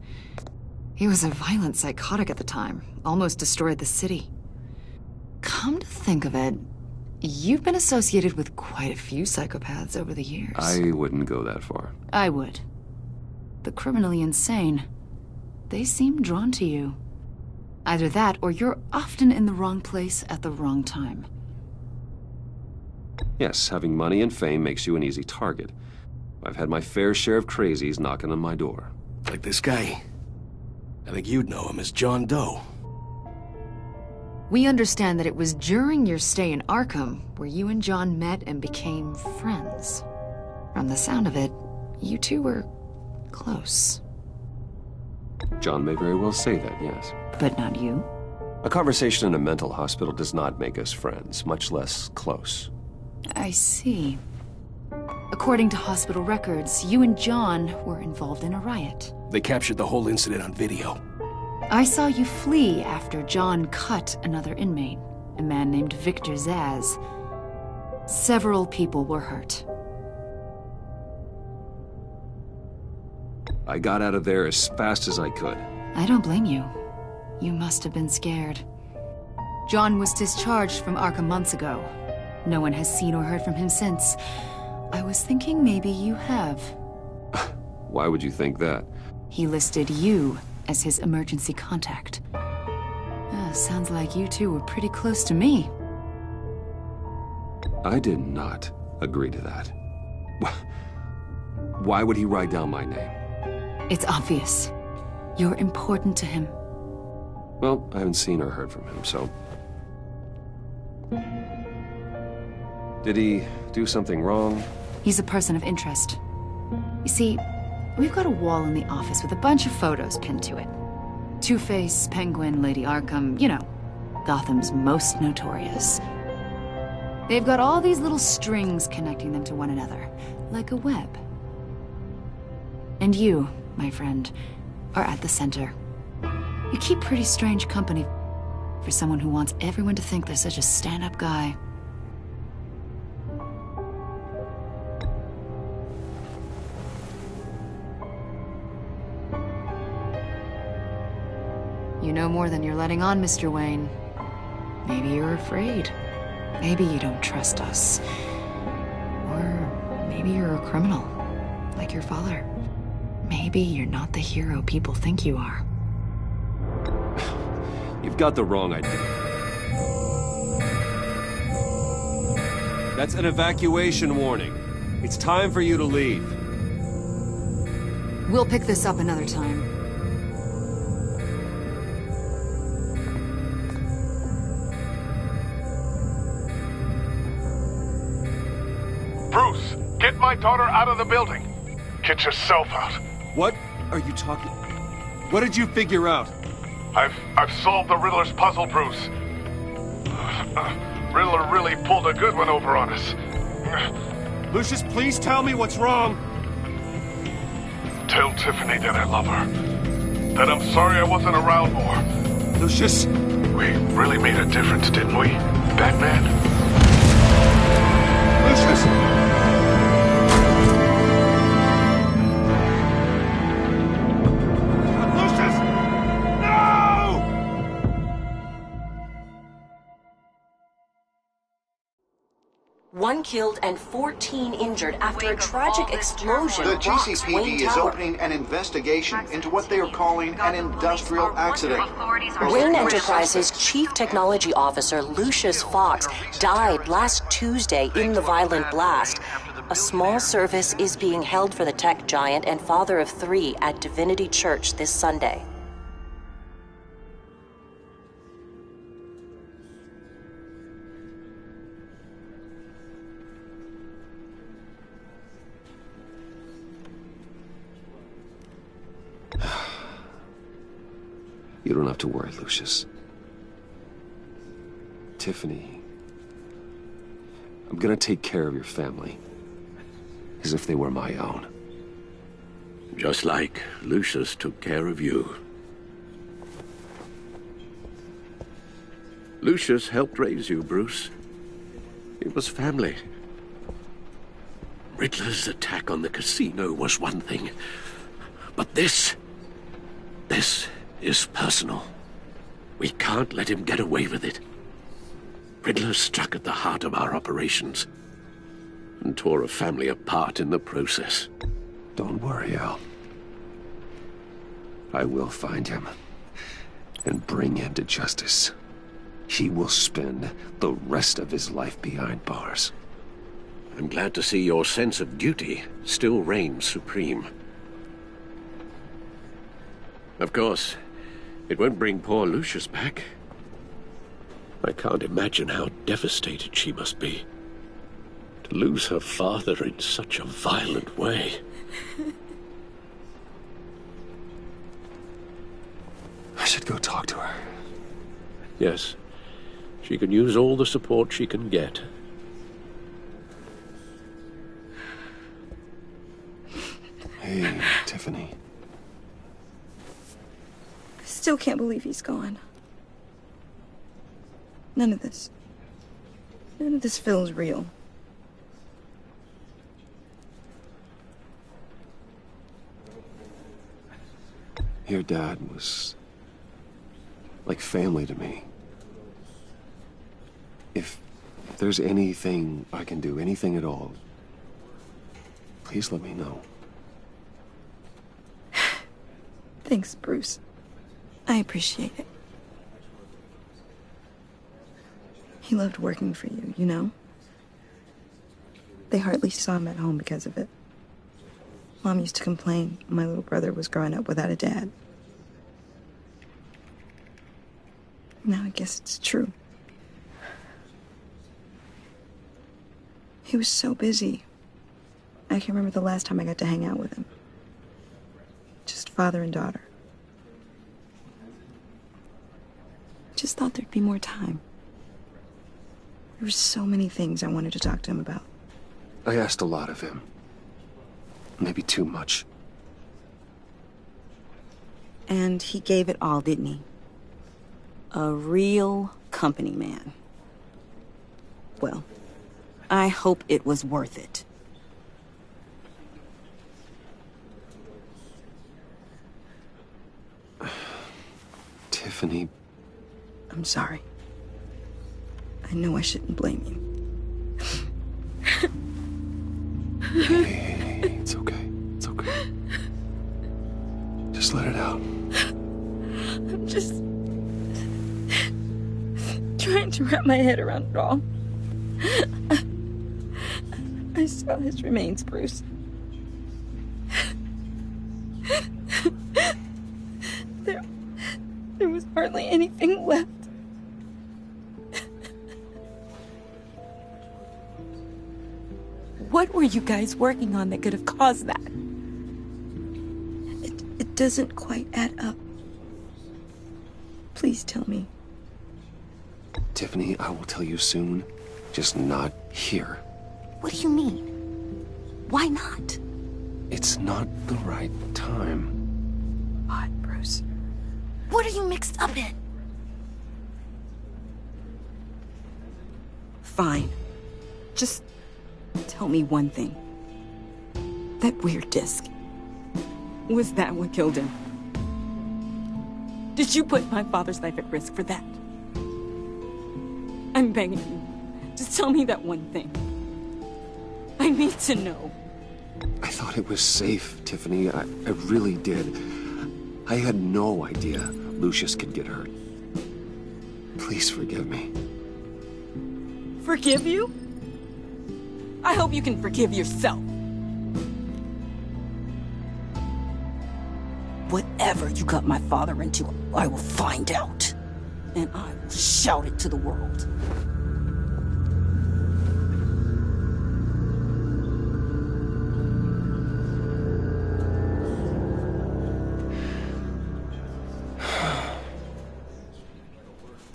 He was a violent psychotic at the time, almost destroyed the city. Come to think of it, you've been associated with quite a few psychopaths over the years. I wouldn't go that far. I would. The criminally insane, they seem drawn to you. Either that, or you're often in the wrong place at the wrong time. Yes, having money and fame makes you an easy target. I've had my fair share of crazies knocking on my door. Like this guy. I think you'd know him as John Doe. We understand that it was during your stay in Arkham where you and John met and became friends. From the sound of it, you two were close. John may very well say that, yes. But not you? A conversation in a mental hospital does not make us friends, much less close. I see. According to hospital records, you and John were involved in a riot. They captured the whole incident on video. I saw you flee after John cut another inmate, a man named Victor Zsasz. Several people were hurt. I got out of there as fast as I could. I don't blame you. You must have been scared. John was discharged from Arkham months ago. No one has seen or heard from him since. I was thinking maybe you have. Why would you think that? He listed you as his emergency contact. Sounds like you two were pretty close to me. I did not agree to that. Why would he write down my name? It's obvious. You're important to him. Well, I haven't seen or heard from him, so... Did he do something wrong? He's a person of interest. You see, we've got a wall in the office with a bunch of photos pinned to it. Two-Face, Penguin, Lady Arkham, you know, Gotham's most notorious. They've got all these little strings connecting them to one another, like a web. And you, my friend, are at the center. You keep pretty strange company for someone who wants everyone to think they're such a stand-up guy. You know more than you're letting on, Mr. Wayne. Maybe you're afraid. Maybe you don't trust us. Or maybe you're a criminal, like your father. Maybe you're not the hero people think you are. You've got the wrong idea. That's an evacuation warning. It's time for you to leave. We'll pick this up another time. Bruce, get my daughter out of the building. Get yourself out. What are you talking? What did you figure out? I've solved the Riddler's puzzle, Bruce. Riddler really pulled a good one over on us. Lucius, please tell me what's wrong. Tell Tiffany that I love her. That I'm sorry I wasn't around more. Lucius? We really made a difference, didn't we, Batman? Lucius! One killed and 14 injured after a tragic explosion. The rocks GCPD Wayne is Tower. opening an investigation into what they are calling an industrial accident. Wayne Enterprises Chief Technology Officer Lucius Fox died last Tuesday in the violent blast. A small service is being held for the tech giant and father of 3 at Divinity Church this Sunday. You don't have to worry, Lucius. Tiffany, I'm gonna take care of your family as if they were my own. Just like Lucius took care of you. Lucius helped raise you, Bruce. It was family. Riddler's attack on the casino was one thing, but this is personal. We can't let him get away with it. Riddler struck at the heart of our operations and tore a family apart in the process. Don't worry, Al. I will find him and bring him to justice. He will spend the rest of his life behind bars. I'm glad to see your sense of duty still reigns supreme. Of course, it won't bring poor Lucius back. I can't imagine how devastated she must be to lose her father in such a violent way. I should go talk to her. Yes, she can use all the support she can get. Hey, Tiffany. I still can't believe he's gone. None of this feels real. Your dad was like family to me. If there's anything I can do, anything at all, please let me know. Thanks, Bruce. I appreciate it. He loved working for you, you know? They hardly saw him at home because of it. Mom used to complain my little brother was growing up without a dad. Now I guess it's true. He was so busy. I can remember the last time I got to hang out with him. Just father and daughter. Just thought there'd be more time. There were so many things I wanted to talk to him about. I asked a lot of him. Maybe too much. And he gave it all, didn't he? A real company man. Well, I hope it was worth it. Tiffany. I'm sorry. I know I shouldn't blame you. Hey, it's okay. It's okay. Just let it out. I'm just trying to wrap my head around it all. I saw his remains, Bruce. There was hardly anything left. What were you guys working on that could have caused that? It doesn't quite add up. Please tell me. Tiffany, I will tell you soon. Just not here. What do you mean? Why not? It's not the right time. God, Bruce. What are you mixed up in? Fine. Just tell me one thing. That weird disc. Was that what killed him? Did you put my father's life at risk for that? I'm begging you. Just tell me that one thing. I need to know. I thought it was safe, Tiffany. I really did. I had no idea Lucius could get hurt. Please forgive me. Forgive you? I hope you can forgive yourself. Whatever you got my father into, I will find out. And I will shout it to the world.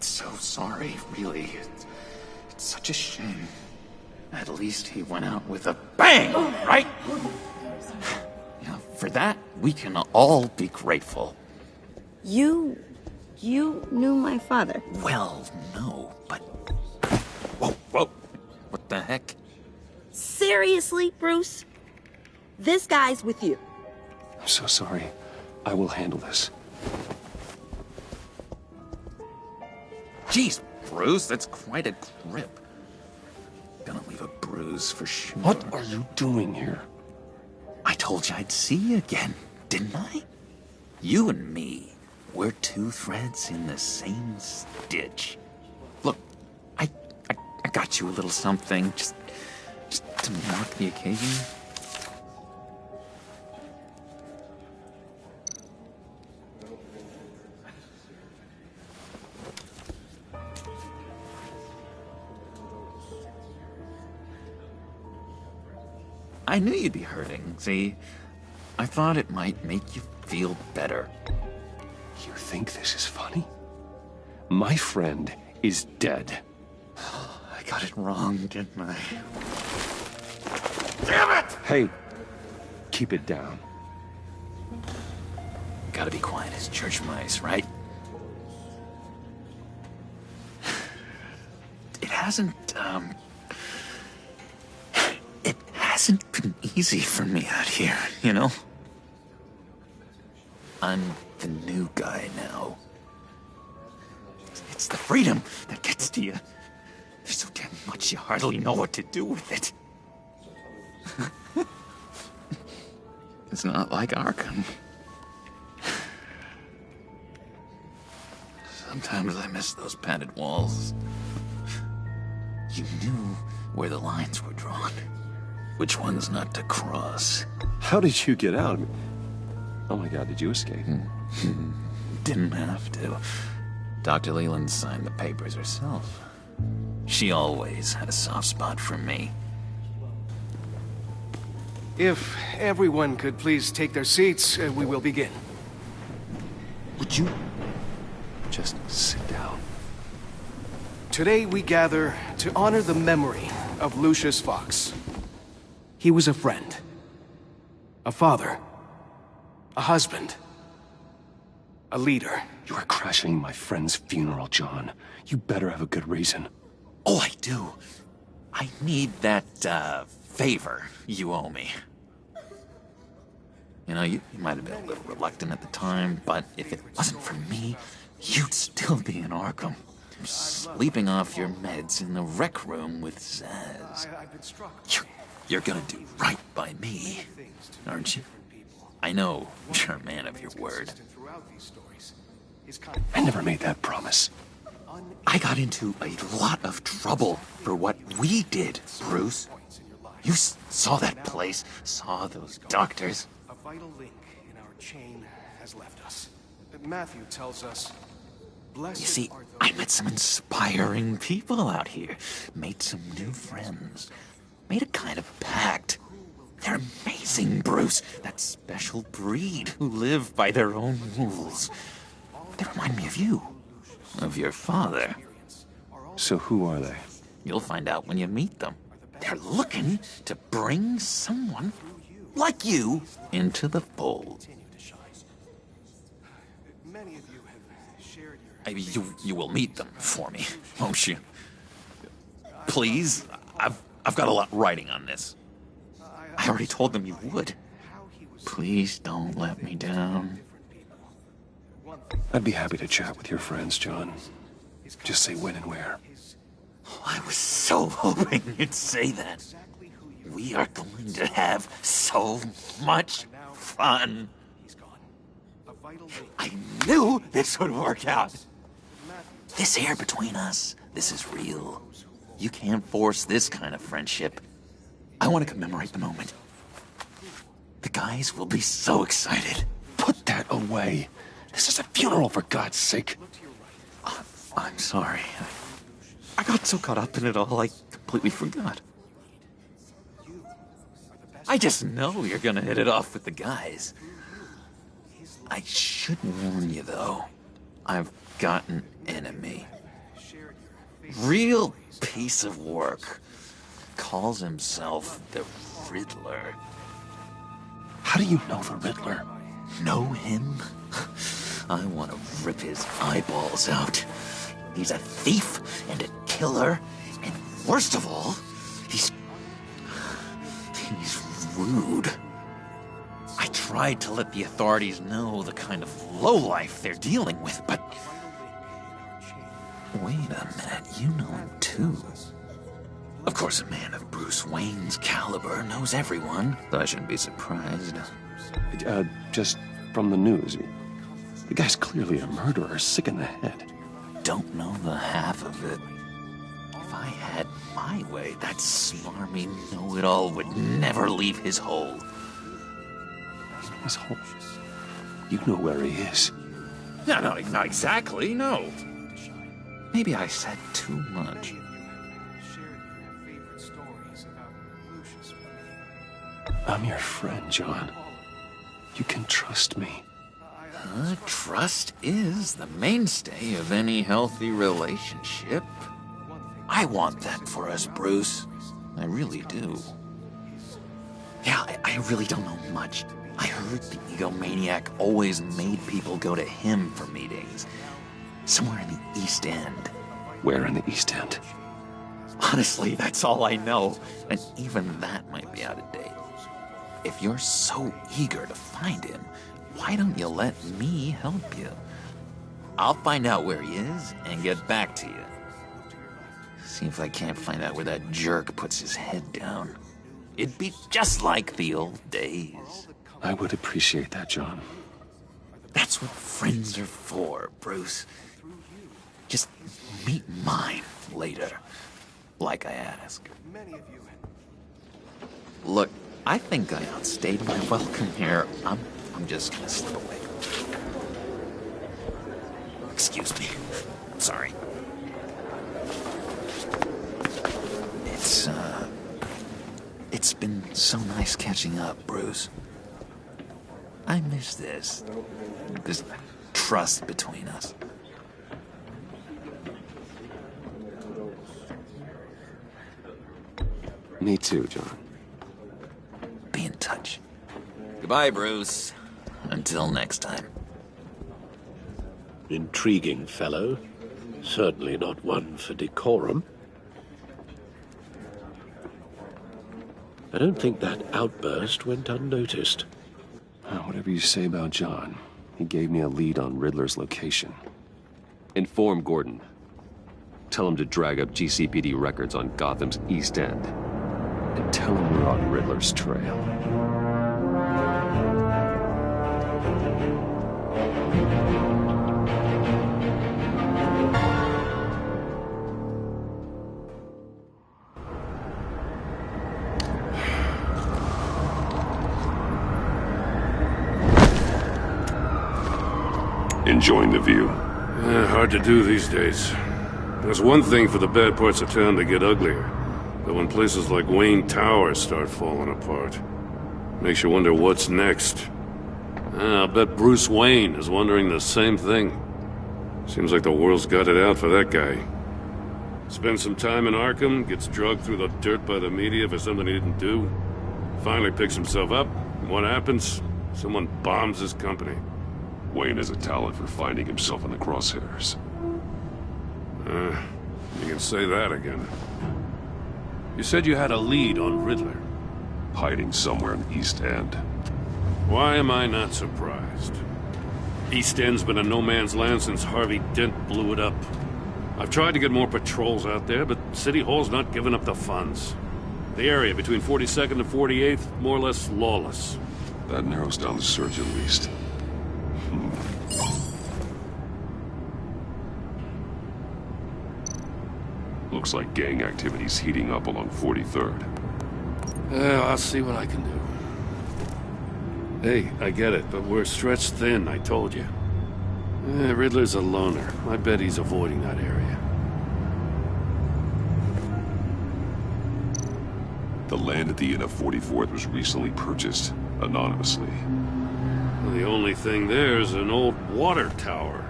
So sorry, really. It's such a shame. At least he went out with a bang, right? Yeah, for that, we can all be grateful. You knew my father? Well, no, but... Whoa. What the heck? Seriously, Bruce? This guy's with you. I'm so sorry. I will handle this. Jeez, Bruce, that's quite a grip. Gonna leave a bruise for sure. What are you doing here? I told you I'd see you again, didn't I? You and me, we're two threads in the same stitch. Look, I got you a little something, just to mark the occasion. I knew you'd be hurting, see? I thought it might make you feel better. You think this is funny? My friend is dead. I got it wrong, didn't I? Damn it! Hey, keep it down. Gotta be quiet as church mice, right? It hasn't been easy for me out here, you know? I'm the new guy now. It's the freedom that gets to you. There's so damn much you hardly know what to do with it. It's not like Arkham. Sometimes I miss those padded walls. You knew where the lines were drawn. Which ones not to cross. How did you get out? Oh my God, did you escape? Didn't have to. Dr. Leland signed the papers herself. She always had a soft spot for me. If everyone could please take their seats, we will begin. Would you just sit down? Today we gather to honor the memory of Lucius Fox. He was a friend, a father, a husband, a leader. You are crashing my friend's funeral, John. You better have a good reason. Oh, I do. I need that, favor you owe me. You know, you might have been a little reluctant at the time, but if it wasn't for me, you'd still be in Arkham. Sleeping off your meds in the rec room with Zsasz. You're gonna do right by me, aren't you? I know you're a man of your word. I never made that promise. I got into a lot of trouble for what we did, Bruce. You saw that place, saw those doctors. A vital link in our chain has left us. Matthew tells us, you see, I met some inspiring people out here, made some new friends. Made a kind of pact. They're amazing, Bruce. That special breed who live by their own rules. They remind me of you. Of your father. So who are they? You'll find out when you meet them. They're looking to bring someone like you, into the fold. You will meet them for me, won't you? Please? I've got a lot riding on this. I already told them you would. Please don't let me down. I'd be happy to chat with your friends, John. Just say when and where. Oh, I was so hoping you'd say that. We are going to have so much fun. I knew this would work out. This air between us, this is real. You can't force this kind of friendship. I want to commemorate the moment. The guys will be so excited. Put that away. This is a funeral, for God's sake. I'm sorry. I got so caught up in it all, I completely forgot. I just know you're gonna hit it off with the guys. I should warn you, though. I've got an enemy. Real piece of work. Calls himself the Riddler. How do you know the Riddler? Know him? I want to rip his eyeballs out. He's a thief and a killer, and worst of all, he's rude. I tried to let the authorities know the kind of lowlife they're dealing with, but... Wait a minute, you know him too. Of course, a man of Bruce Wayne's caliber knows everyone, so I shouldn't be surprised. Just from the news. The guy's clearly a murderer, sick in the head. Don't know the half of it. If I had my way, that smarmy know-it-all would never leave his hole. His hole? You know where he is. No, not exactly, no. Maybe I said too much. I'm your friend, John. You can trust me. Trust is the mainstay of any healthy relationship. I want that for us, Bruce. I really do. Yeah, I really don't know much. I heard the egomaniac always made people go to him for meetings. Somewhere in the East End. Where in the East End? Honestly, that's all I know. And even that might be out of date. If you're so eager to find him, why don't you let me help you? I'll find out where he is and get back to you. See if I can't find out where that jerk puts his head down. It'd be just like the old days. I would appreciate that, John. That's what friends are for, Bruce. Just meet mine later, like I asked. Look, I think I outstayed my welcome here. I'm just gonna slip away. Excuse me. Sorry. It's been so nice catching up, Bruce. I miss this trust between us. Me too, John. Be in touch. Goodbye, Bruce. Until next time. Intriguing fellow. Certainly not one for decorum. I don't think that outburst went unnoticed. Whatever you say about John, he gave me a lead on Riddler's location. Inform Gordon. Tell him to drag up GCPD records on Gotham's East End. And tell him we're on Riddler's trail. Enjoying the view. Hard to do these days. There's one thing for the bad parts of town to get uglier, but when places like Wayne Tower start falling apart, makes you wonder what's next. I'll bet Bruce Wayne is wondering the same thing. Seems like the world's got it out for that guy. Spends some time in Arkham, gets drugged through the dirt by the media for something he didn't do, finally picks himself up, What happens? Someone bombs his company. Wayne has a talent for finding himself in the crosshairs. You can say that again. You said you had a lead on Riddler. Hiding somewhere in the East End. Why am I not surprised? East End's been a no-man's land since Harvey Dent blew it up. I've tried to get more patrols out there, but City Hall's not giving up the funds. The area between 42nd and 48th, more or less lawless. That narrows down the search at least. Looks like gang activity's heating up along 43rd. I'll see what I can do. Hey, I get it, but we're stretched thin, I told you. Riddler's a loner. I bet he's avoiding that area. The land at the end of 44th was recently purchased, anonymously. Well, the only thing there is an old water tower.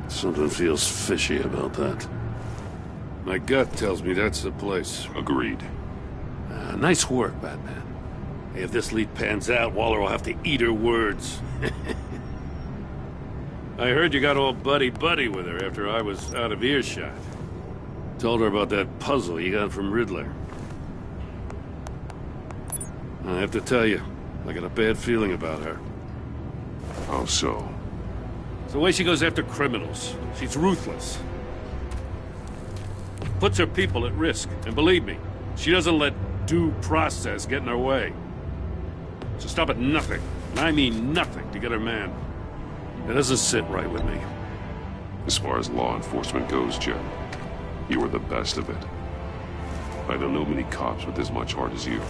Something feels fishy about that. My gut tells me that's the place. Agreed. Nice work, Batman. Hey, if this lead pans out, Waller will have to eat her words. I heard you got all buddy-buddy with her after I was out of earshot. Told her about that puzzle you got from Riddler. I have to tell you, I got a bad feeling about her. How so? It's the way she goes after criminals. She's ruthless. Puts her people at risk, and believe me, she doesn't let due process get in her way. So stop at nothing, and I mean nothing, to get her man. It doesn't sit right with me. As far as law enforcement goes, Jim, you are the best of it. I don't know many cops with as much heart as you.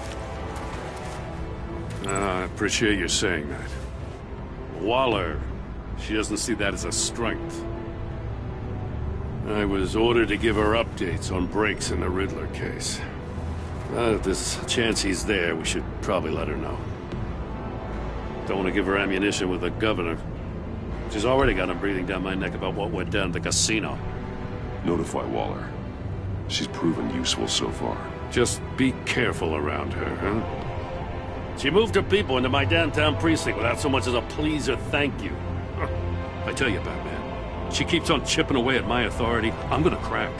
I appreciate you saying that. Waller, she doesn't see that as a strength. I was ordered to give her updates on breaks in the Riddler case. If there's a chance he's there, we should probably let her know. Don't want to give her ammunition with the governor. She's already got him breathing down my neck about what went down at the casino. Notify Waller. She's proven useful so far. Just be careful around her, huh? She moved her people into my downtown precinct without so much as a please or thank you. I tell you, Batman, she keeps on chipping away at my authority. I'm gonna crack.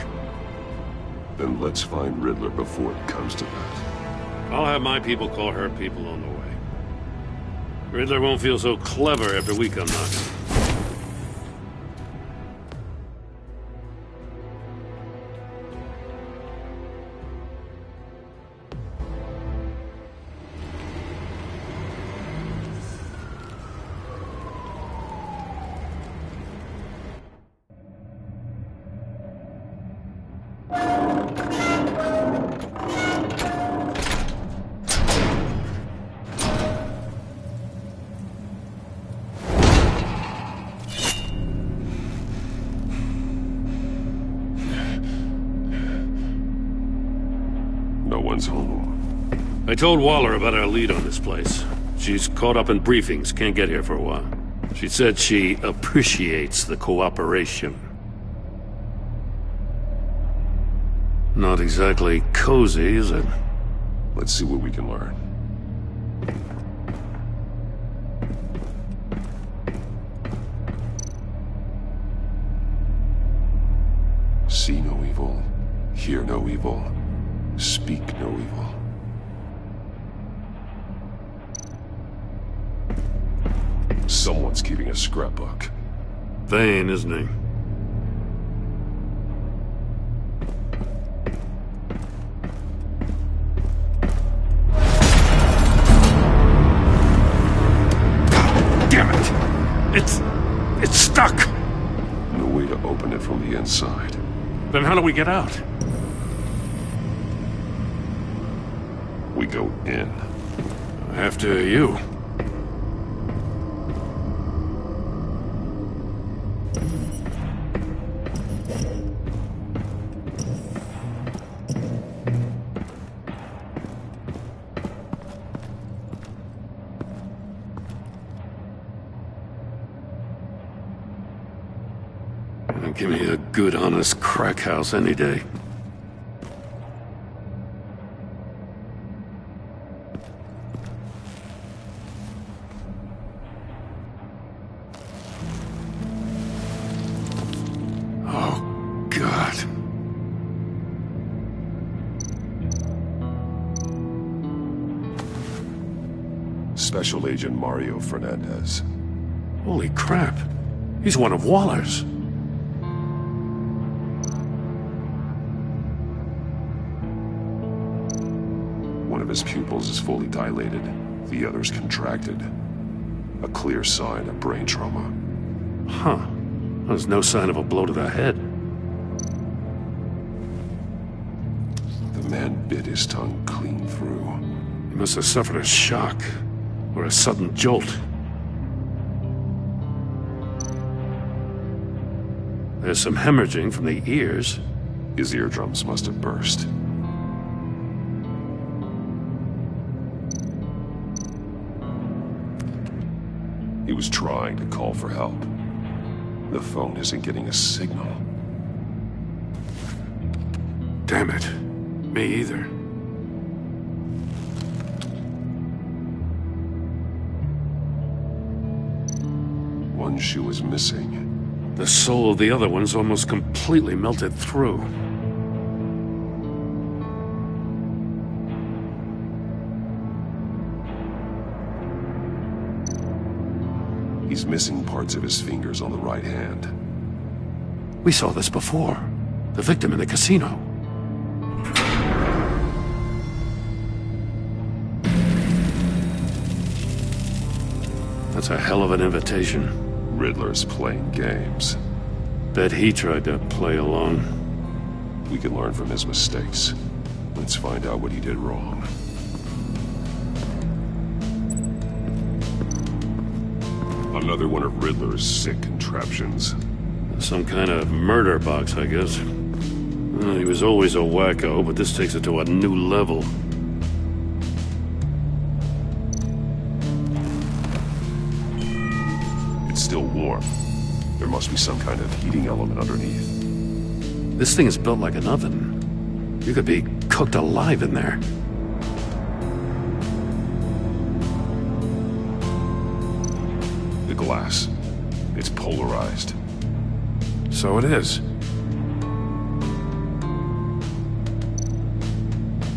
Then let's find Riddler before it comes to that. I'll have my people call her people on the way. Riddler won't feel so clever after we come knocking. I told Waller about our lead on this place. She's caught up in briefings, can't get here for a while. She said she appreciates the cooperation. Not exactly cozy, is it? Let's see what we can learn. See no evil, hear no evil, speak no evil. Someone's keeping a scrapbook. Vane, isn't he? Damn it! It's stuck! No way to open it from the inside. Then how do we get out? We go in. After you. Give me a good, honest crack house any day. Special Agent Mario Fernandez. Holy crap. He's one of Waller's. One of his pupils is fully dilated. The other's contracted. A clear sign of brain trauma. Huh. There's no sign of a blow to the head. The man bit his tongue clean through. He must have suffered a shock, or a sudden jolt. There's some hemorrhaging from the ears. His eardrums must have burst. He was trying to call for help. The phone isn't getting a signal. Damn it. Me either. One shoe is missing. The sole of the other one's almost completely melted through. He's missing parts of his fingers on the right hand. We saw this before. The victim in the casino. That's a hell of an invitation. Riddler's playing games. Bet he tried to play along. We can learn from his mistakes. Let's find out what he did wrong. Another one of Riddler's sick contraptions. Some kind of murder box, I guess. Well, he was always a wacko, but this takes it to a new level. It's still warm. There must be some kind of heating element underneath. This thing is built like an oven. You could be cooked alive in there. The glass. It's polarized. So it is.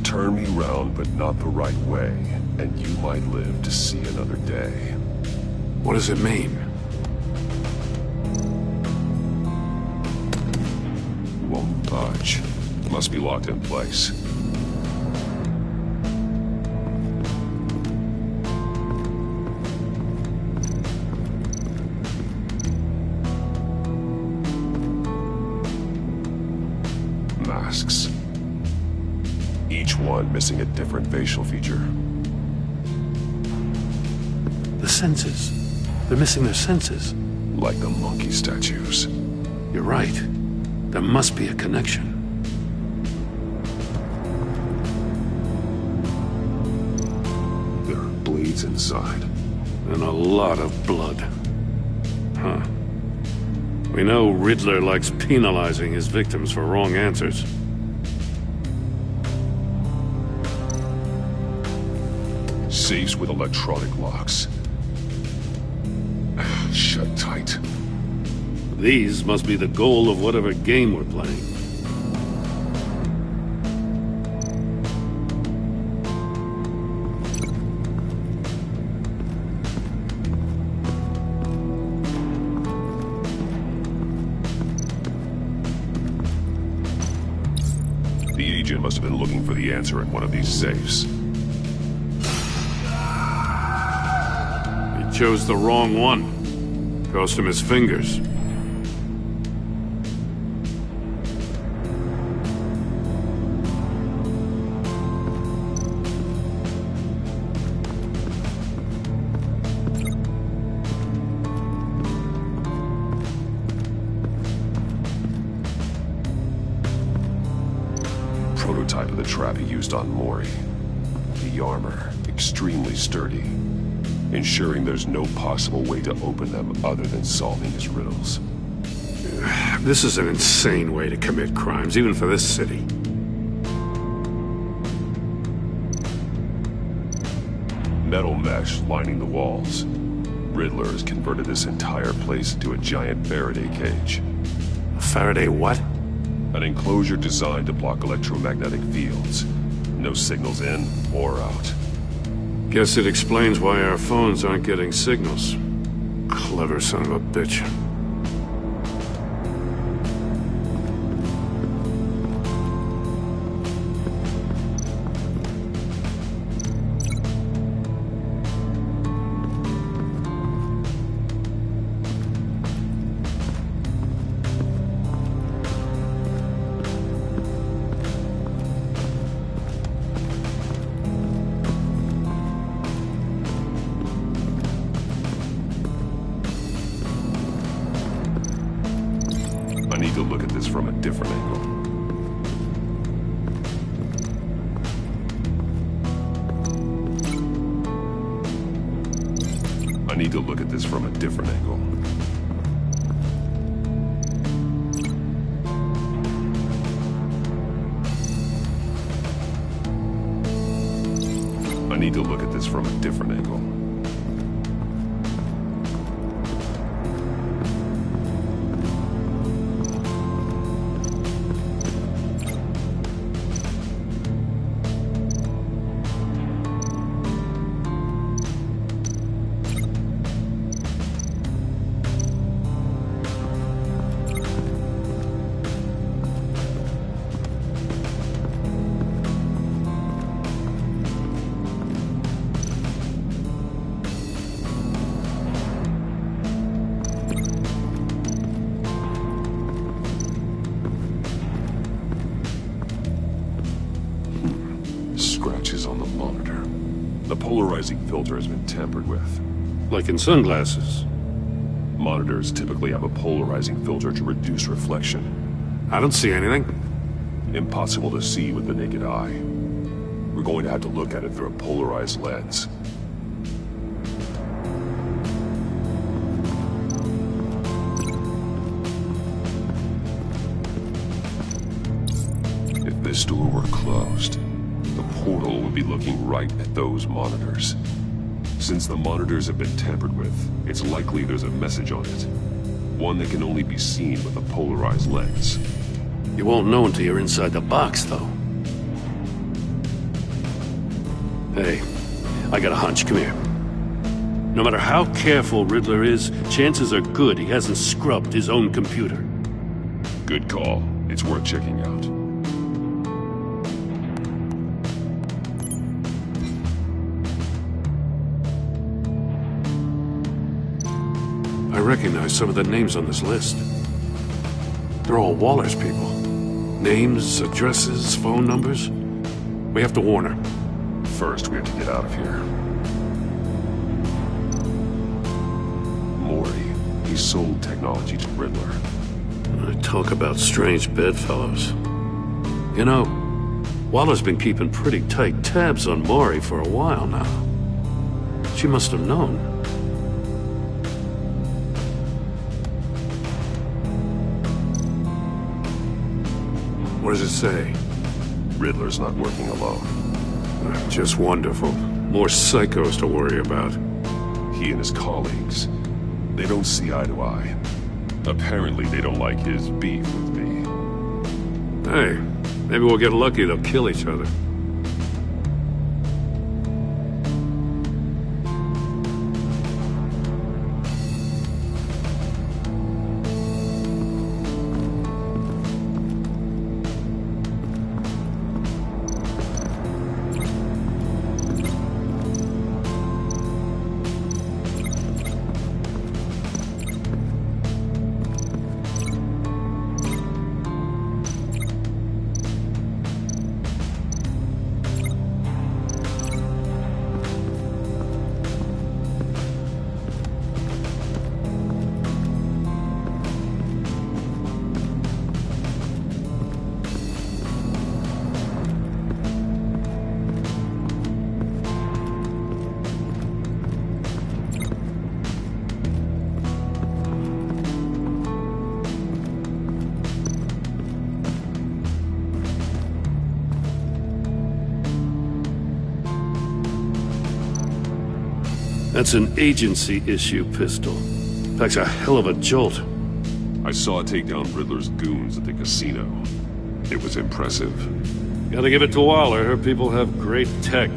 Turn me round, but not the right way, and you might live to see another day. What does it mean? Won't budge. Must be locked in place. Masks. Each one missing a different facial feature. The senses. They're missing their senses. Like the monkey statues. You're right. There must be a connection. There are bleeds inside. And a lot of blood. Huh. We know Riddler likes penalizing his victims for wrong answers. Safes with electronic locks. Shut tight. These must be the goal of whatever game we're playing. The agent must have been looking for the answer in one of these safes. He chose the wrong one. Cost him his fingers. Prototype of the trap he used on Mori. The armor, extremely sturdy, ensuring there's no possible way to open them other than solving his riddles. This is an insane way to commit crimes, even for this city. Metal mesh lining the walls. Riddler has converted this entire place into a giant Faraday cage. A Faraday what? An enclosure designed to block electromagnetic fields. No signals in or out. Guess it explains why our phones aren't getting signals. Clever son of a bitch. I need to look at this from a different angle. I need to look at this from a different angle. I need to look at this from a different angle. Scratches on the monitor. The polarizing filter has been tampered with. Like in sunglasses. Monitors typically have a polarizing filter to reduce reflection. I don't see anything. Impossible to see with the naked eye. We're going to have to look at it through a polarized lens. If this door were closed, the portal would be looking right at those monitors. Since the monitors have been tampered with, it's likely there's a message on it. One that can only be seen with a polarized lens. You won't know until you're inside the box, though. Hey, I got a hunch. Come here. No matter how careful Riddler is, chances are good he hasn't scrubbed his own computer. Good call. It's worth checking out. I recognize some of the names on this list. They're all Waller's people. Names, addresses, phone numbers. We have to warn her. First, we have to get out of here. Mori, he sold technology to Riddler. Talk about strange bedfellows. You know, Waller's been keeping pretty tight tabs on Mori for a while now. She must have known. What does it say? Riddler's not working alone. Just wonderful. More psychos to worry about. He and his colleagues, they don't see eye to eye. Apparently they don't like his beef with me. Hey, maybe we'll get lucky they'll kill each other. That's an agency-issue pistol. Packs a hell of a jolt. I saw it take down Riddler's goons at the casino. It was impressive. Gotta give it to Waller. Her people have great tech.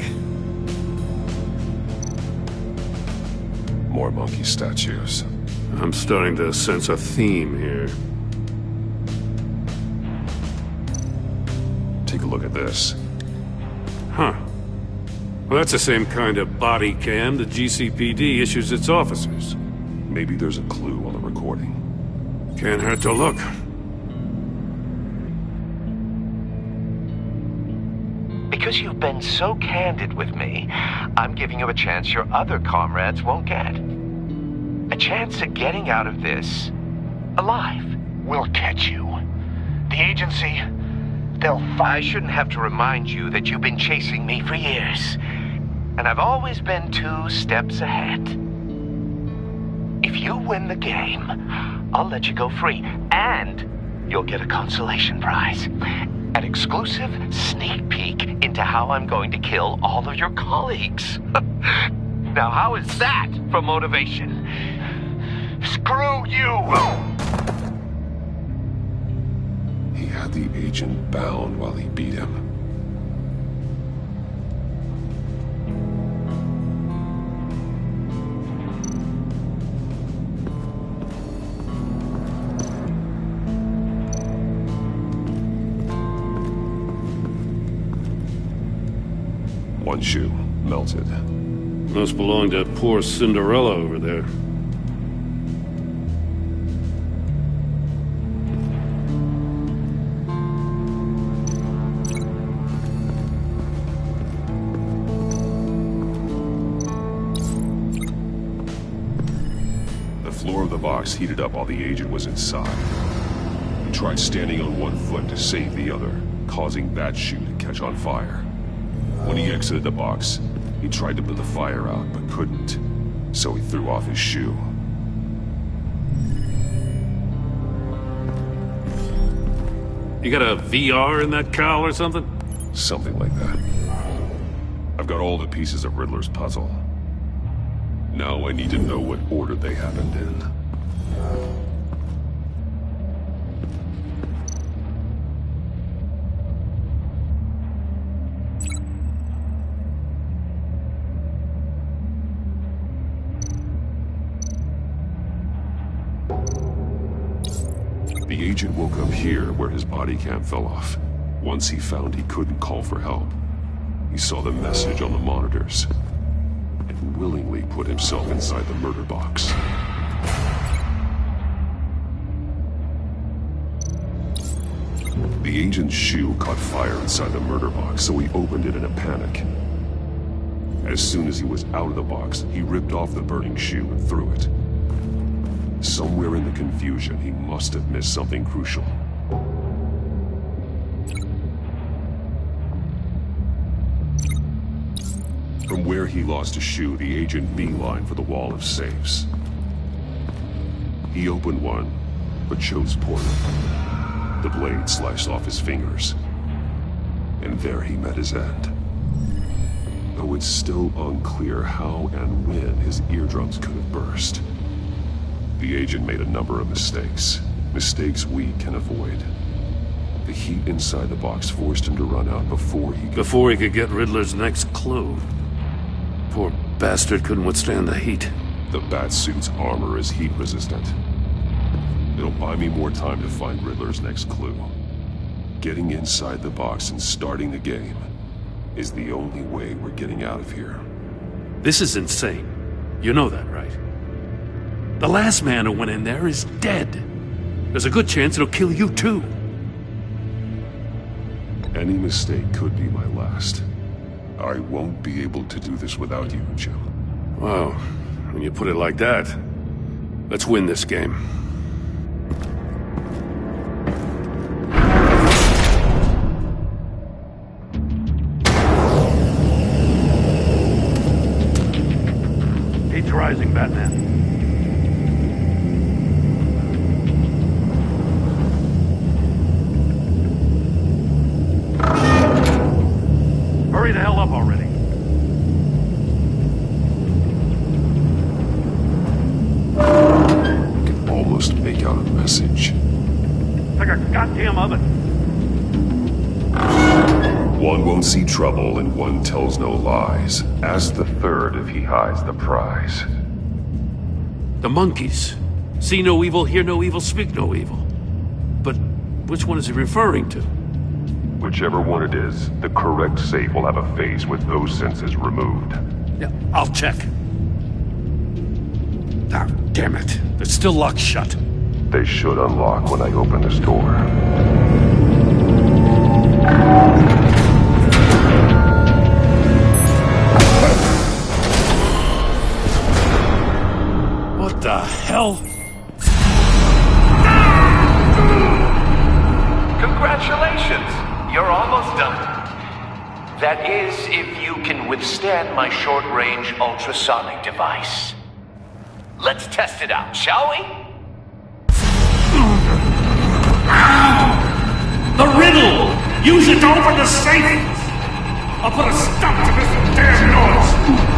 More monkey statues. I'm starting to sense a theme here. Take a look at this. Huh. Well, that's the same kind of body cam the GCPD issues its officers. Maybe there's a clue on the recording. Can't hurt to look. Because you've been so candid with me, I'm giving you a chance your other comrades won't get. A chance at getting out of this alive. We'll catch you. The agency, they'll find... I shouldn't have to remind you that you've been chasing me for years. And I've always been 2 steps ahead. If you win the game, I'll let you go free. And you'll get a consolation prize. An exclusive sneak peek into how I'm going to kill all of your colleagues. Now, how is that for motivation? Screw you! He had the agent bound while he beat him. One shoe, melted. Must belong to poor Cinderella over there. The floor of the box heated up while the agent was inside. He tried standing on one foot to save the other, causing that shoe to catch on fire. When he exited the box, he tried to put the fire out, but couldn't, so he threw off his shoe. You got a VR in that cowl or something? Something like that. I've got all the pieces of Riddler's puzzle. Now I need to know what order they happened in. The agent woke up here where his body cam fell off. Once he found he couldn't call for help, he saw the message on the monitors and willingly put himself inside the murder box. The agent's shoe caught fire inside the murder box, so he opened it in a panic. As soon as he was out of the box, he ripped off the burning shoe and threw it. Somewhere in the confusion, he must have missed something crucial. From where he lost a shoe, the agent beelined for the wall of safes. He opened one, but chose poorly. The blade sliced off his fingers. And there he met his end. Though it's still unclear how and when his eardrums could have burst. The agent made a number of mistakes. Mistakes we can avoid. The heat inside the box forced him to run out before he could get Riddler's next clue. Poor bastard couldn't withstand the heat. The Batsuit's armor is heat resistant. It'll buy me more time to find Riddler's next clue. Getting inside the box and starting the game is the only way we're getting out of here. This is insane. You know that, right? The last man who went in there is dead. There's a good chance it'll kill you too. Any mistake could be my last. I won't be able to do this without you, Jim. Wow, when you put it like that, let's win this game. Heat's rising, Batman. Hurry the hell up already. I can almost make out a message. It's like a goddamn oven. One won't see trouble and one tells no lies. Ask the third if he hides the prize. The monkeys. See no evil, hear no evil, speak no evil. But which one is he referring to? Whichever one it is, the correct safe will have a phase with those senses removed. Yeah, I'll check. Ah, damn it. They're still locked shut. They should unlock when I open this door. What the hell? Congratulations! You're almost done. That is, if you can withstand my short-range ultrasonic device. Let's test it out, shall we? The riddle! Use it to open the safe! I'll put a stop to this damn noise!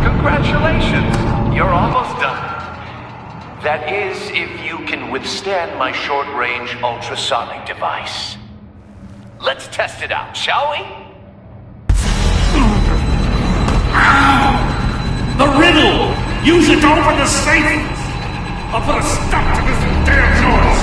Congratulations! You're almost done. That is, if you can withstand my short-range ultrasonic device. Let's test it out, shall we? The riddle! Use it to open the safe! I'll put a stop to this damn noise!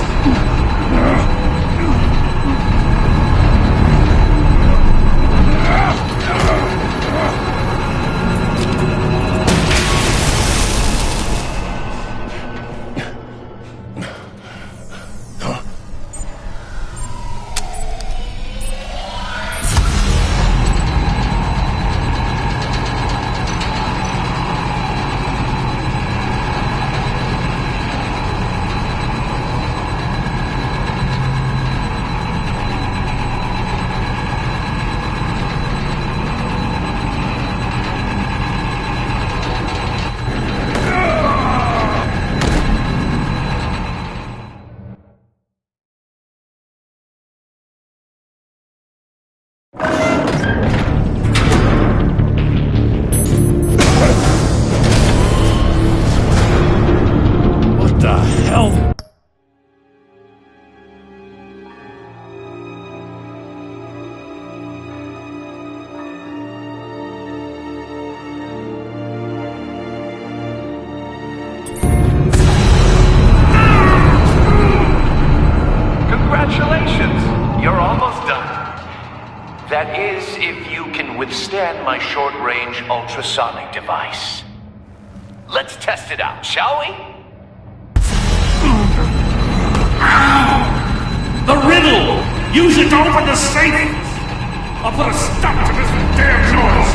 That is, if you can withstand my short-range ultrasonic device. Let's test it out, shall we? The riddle! Use it to open the safe! I'll put a stop to this damn noise!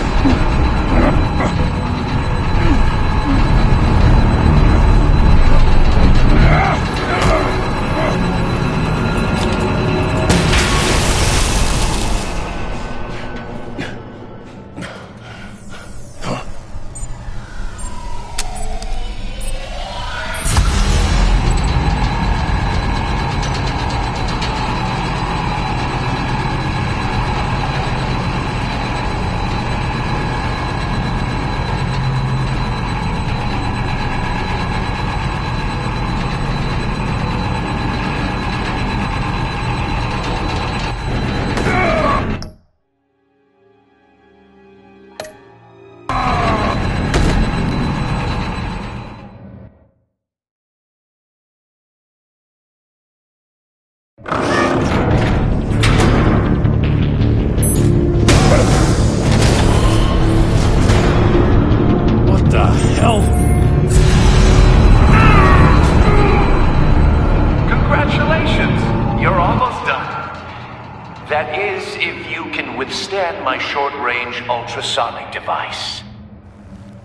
That is, if you can withstand my short-range ultrasonic device.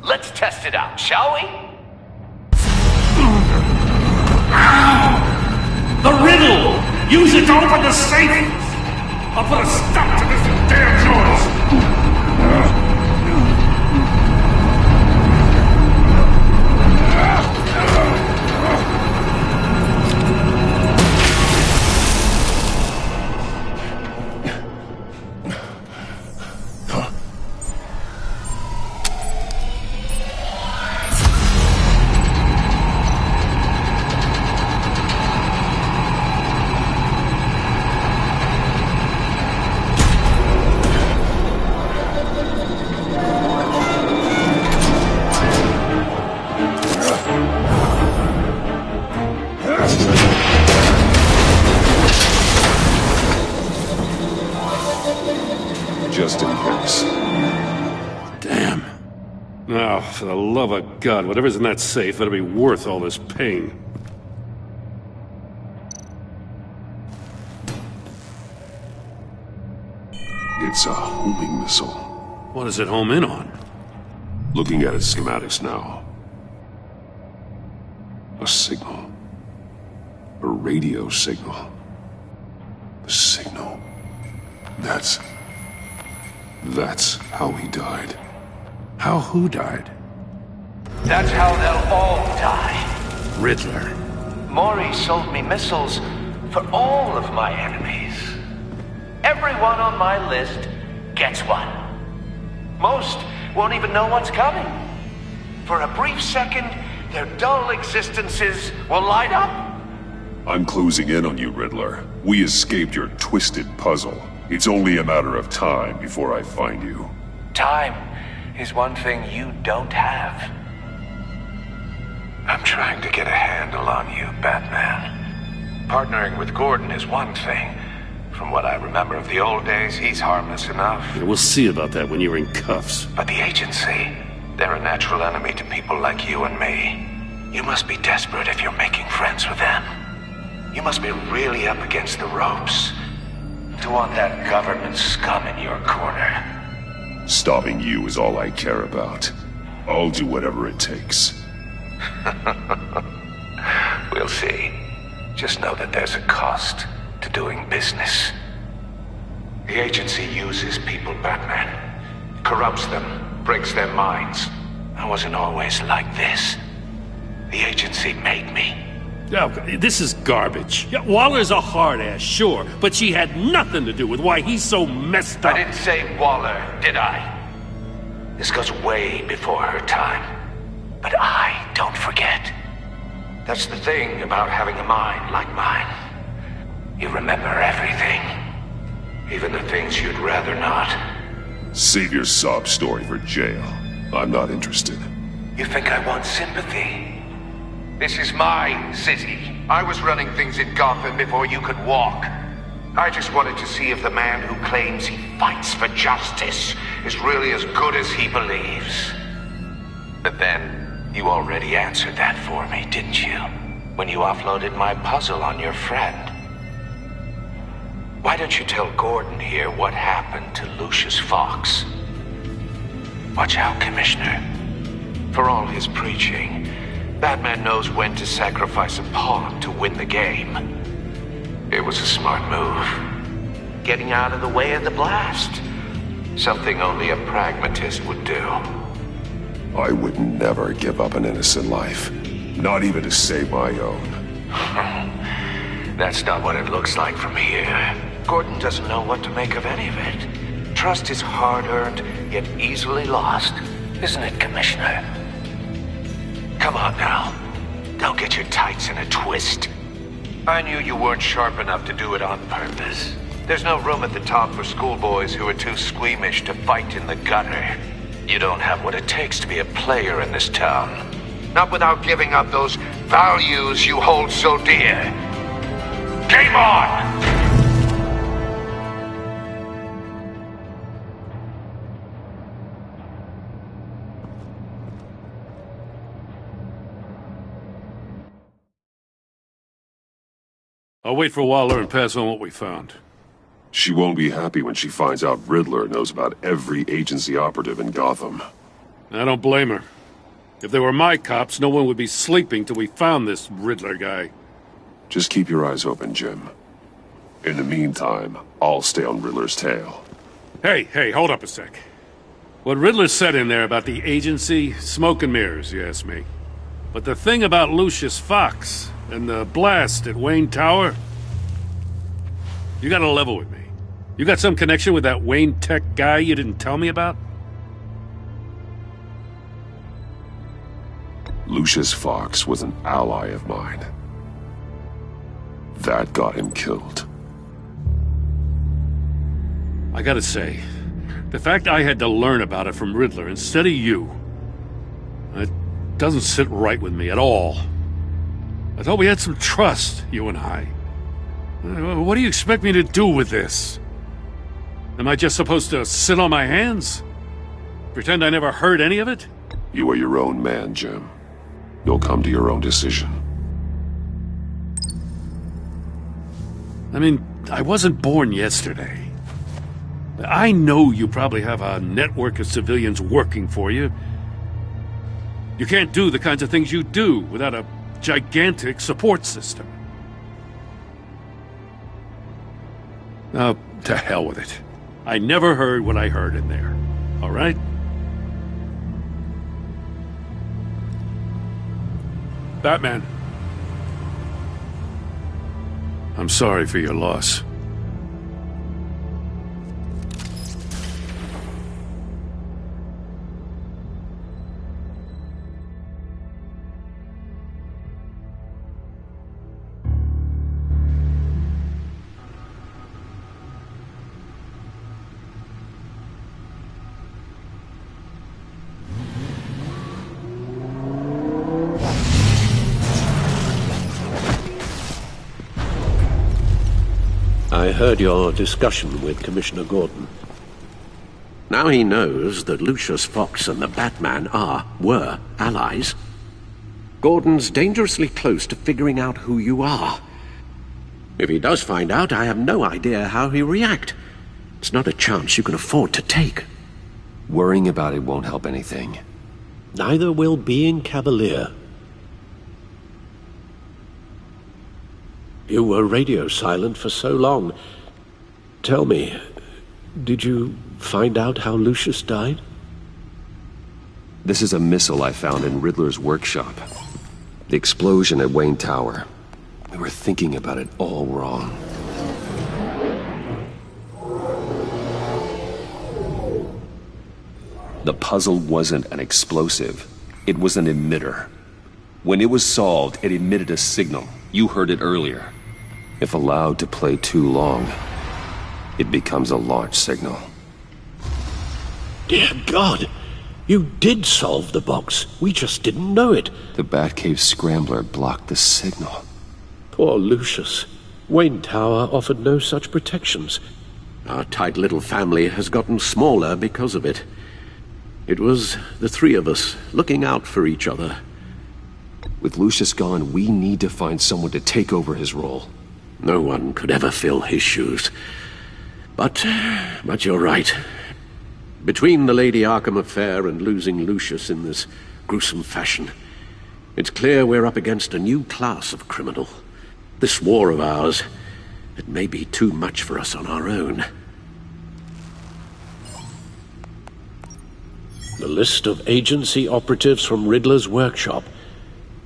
Let's test it out, shall we? The riddle! Use it to open the safe! I'll put a stop to this damn noise! Just in case. Damn. Now, for the love of God, whatever's in that safe better be worth all this pain. It's a homing missile. What does it home in on? Looking at its schematics now. A signal. A radio signal. A signal. That's how he died. How who died? That's how they'll all die. Riddler. Maury sold me missiles for all of my enemies. Everyone on my list gets one. Most won't even know what's coming. For a brief second, their dull existences will light up. I'm closing in on you, Riddler. We escaped your twisted puzzle. It's only a matter of time before I find you. Time is one thing you don't have. I'm trying to get a handle on you, Batman. Partnering with Gordon is one thing. From what I remember of the old days, he's harmless enough. Yeah, we'll see about that when you're in cuffs. But the agency, they're a natural enemy to people like you and me. You must be desperate if you're making friends with them. You must be really up against the ropes to want that government scum in your corner. Stopping you is all I care about. I'll do whatever it takes. We'll see. Just know that there's a cost to doing business. The agency uses people, Batman. Corrupts them, breaks their minds. I wasn't always like this. The agency made me. Oh, this is garbage. Yeah, Waller's a hard ass, sure, but she had nothing to do with why he's so messed up. I didn't say Waller, did I? This goes way before her time. But I don't forget. That's the thing about having a mind like mine. You remember everything. Even the things you'd rather not. Save your sob story for jail. I'm not interested. You think I want sympathy? This is my city. I was running things in Gotham before you could walk. I just wanted to see if the man who claims he fights for justice is really as good as he believes. But then, you already answered that for me, didn't you? When you offloaded my puzzle on your friend. Why don't you tell Gordon here what happened to Lucius Fox? Watch out, Commissioner. For all his preaching, Batman knows when to sacrifice a pawn to win the game. It was a smart move. Getting out of the way of the blast. Something only a pragmatist would do. I would never give up an innocent life. Not even to save my own. That's not what it looks like from here. Gordon doesn't know what to make of any of it. Trust is hard-earned, yet easily lost. Isn't it, Commissioner? Come on now. Don't get your tights in a twist. I knew you weren't sharp enough to do it on purpose. There's no room at the top for schoolboys who are too squeamish to fight in the gutter. You don't have what it takes to be a player in this town. Not without giving up those values you hold so dear. Game on! I'll wait for Waller and pass on what we found. She won't be happy when she finds out Riddler knows about every agency operative in Gotham. I don't blame her. If they were my cops, no one would be sleeping till we found this Riddler guy. Just keep your eyes open, Jim. In the meantime, I'll stay on Riddler's tail. Hey, hold up a sec. What Riddler said in there about the agency, smoke and mirrors, you ask me. But the thing about Lucius Fox and the blast at Wayne Tower, you gotta level with me. You got some connection with that Wayne Tech guy you didn't tell me about? Lucius Fox was an ally of mine. That got him killed. I gotta say, the fact I had to learn about it from Riddler instead of you, it doesn't sit right with me at all. I thought we had some trust, you and I. What do you expect me to do with this? Am I just supposed to sit on my hands? Pretend I never heard any of it? You are your own man, Jim. You'll come to your own decision. I mean, I wasn't born yesterday. I know you probably have a network of civilians working for you. You can't do the kinds of things you do without a gigantic support system. Oh, to hell with it. I never heard what I heard in there. All right? Batman. I'm sorry for your loss. I heard your discussion with Commissioner Gordon. Now he knows that Lucius Fox and the Batman were allies. Gordon's dangerously close to figuring out who you are. If he does find out, I have no idea how he'll react. It's not a chance you can afford to take. Worrying about it won't help anything. Neither will being cavalier. You were radio silent for so long. Tell me, did you find out how Lucius died? This is a missile I found in Riddler's workshop. The explosion at Wayne Tower. We were thinking about it all wrong. The puzzle wasn't an explosive. It was an emitter. When it was solved, it emitted a signal. You heard it earlier. If allowed to play too long, it becomes a launch signal. Dear God! You did solve the box. We just didn't know it. The Batcave scrambler blocked the signal. Poor Lucius. Wayne Tower offered no such protections. Our tight little family has gotten smaller because of it. It was the three of us looking out for each other. With Lucius gone, we need to find someone to take over his role. No one could ever fill his shoes. But you're right. Between the Lady Arkham affair and losing Lucius in this gruesome fashion, it's clear we're up against a new class of criminal. This war of ours, it may be too much for us on our own. The list of agency operatives from Riddler's workshop.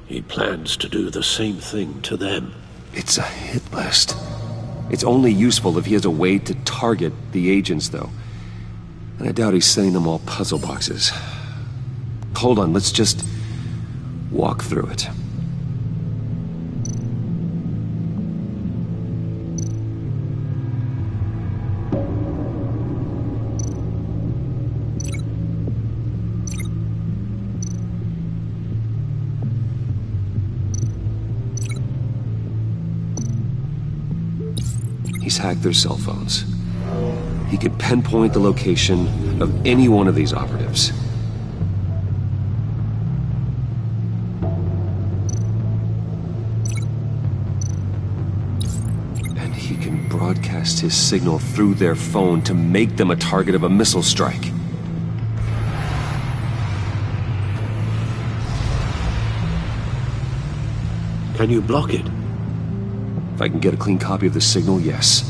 He plans to do the same thing to them. It's a hit list. It's only useful if he has a way to target the agents, though. And I doubt he's sending them all puzzle boxes. Hold on, let's just walk through it. He's hacked their cell phones. He can pinpoint the location of any one of these operatives. And he can broadcast broadcast his signal through their phone to make them a target of a missile strike. Can you block it? If I can get a clean copy of the signal, yes.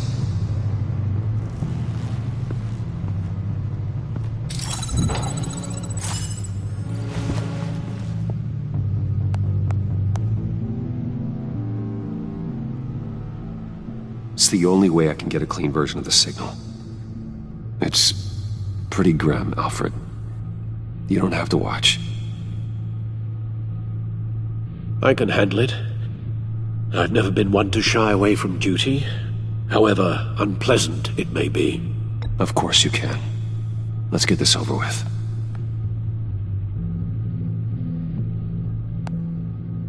It's the only way I can get a clean version of the signal. It's pretty grim, Alfred. You don't have to watch. I can handle it. I've never been one to shy away from duty, however unpleasant it may be. Of course you can. Let's get this over with.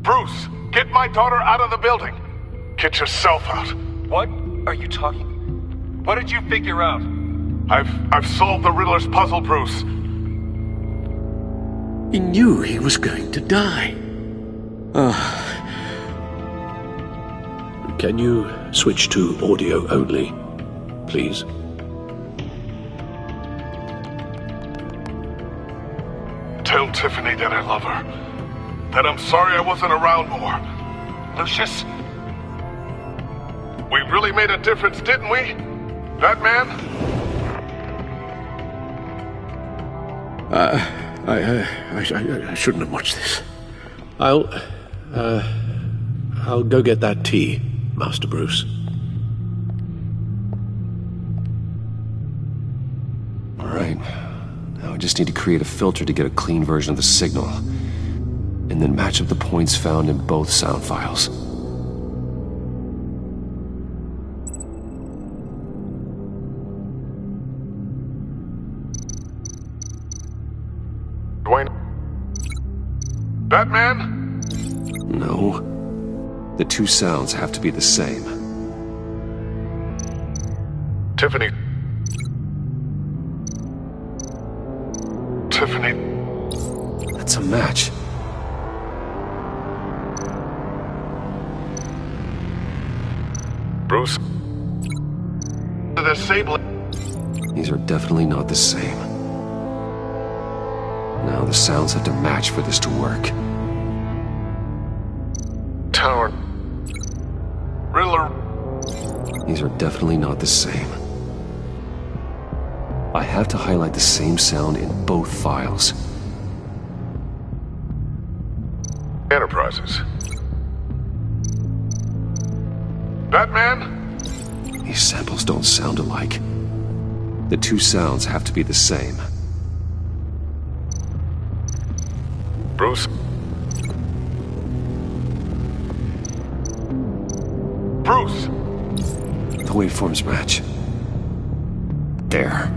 Bruce, get my daughter out of the building. Get yourself out. What are you talking? What did you figure out? I've solved the Riddler's puzzle, Bruce. He knew he was going to die. Can you switch to audio only, please? Tell Tiffany that I love her. That I'm sorry I wasn't around more. Lucius? We really made a difference, didn't we? That man? I shouldn't have watched this. I'll go get that tea, Master Bruce. All right. Now I just need to create a filter to get a clean version of the signal, and then match up the points found in both sound files. Dwayne? That man? No. The two sounds have to be the same. Tiffany. Tiffany. That's a match. Bruce. The disabling. These are definitely not the same. Now the sounds have to match for this to work. Tower. Riddler. These are definitely not the same. I have to highlight the same sound in both files. Enterprises. Batman? These samples don't sound alike. The two sounds have to be the same. Bruce? Bruce! The waveforms match. There.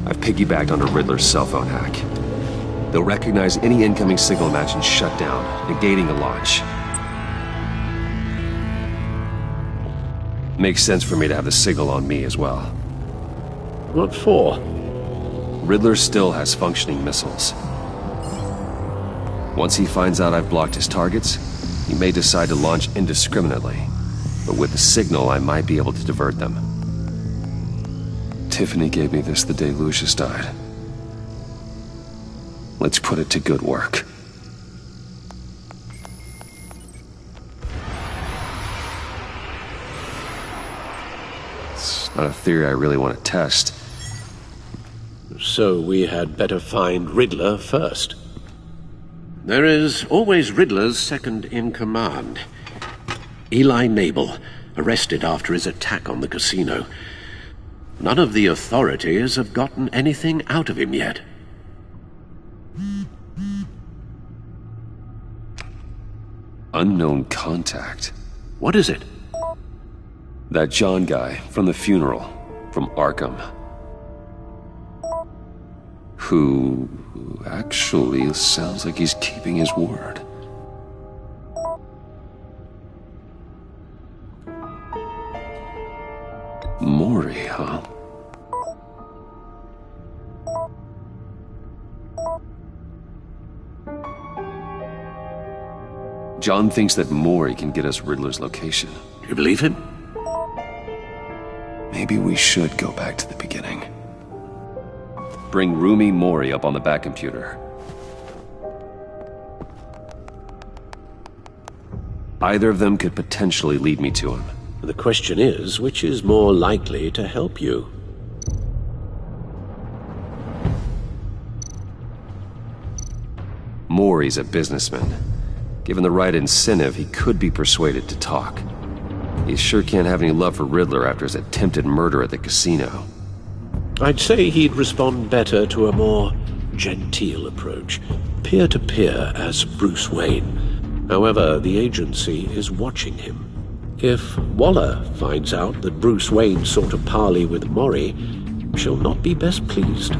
I've piggybacked onto Riddler's cell phone hack. They'll recognize any incoming signal match and shut down, negating a launch. Makes sense for me to have the signal on me as well. What for? Riddler still has functioning missiles. Once he finds out I've blocked his targets, he may decide to launch indiscriminately. But with the signal, I might be able to divert them. Tiffany gave me this the day Lucius died. Let's put it to good work. It's not a theory I really want to test. So we had better find Riddler first. There is always Riddler's second-in-command. Eli Nabel, arrested after his attack on the casino. None of the authorities have gotten anything out of him yet. Unknown contact. What is it? That John guy from the funeral, from Arkham. Who actually sounds like he's keeping his word. Mori, huh? John thinks that Mori can get us Riddler's location. You believe him? Maybe. Maybe we should go back to the beginning. Bring Rumi Mori up on the back computer. Either of them could potentially lead me to him. The question is, which is more likely to help you? Mori's a businessman. Given the right incentive, he could be persuaded to talk. He sure can't have any love for Riddler after his attempted murder at the casino. I'd say he'd respond better to a more genteel approach, peer-to-peer as Bruce Wayne. However, the agency is watching him. If Waller finds out that Bruce Wayne sought a parley with Mori, she'll not be best pleased.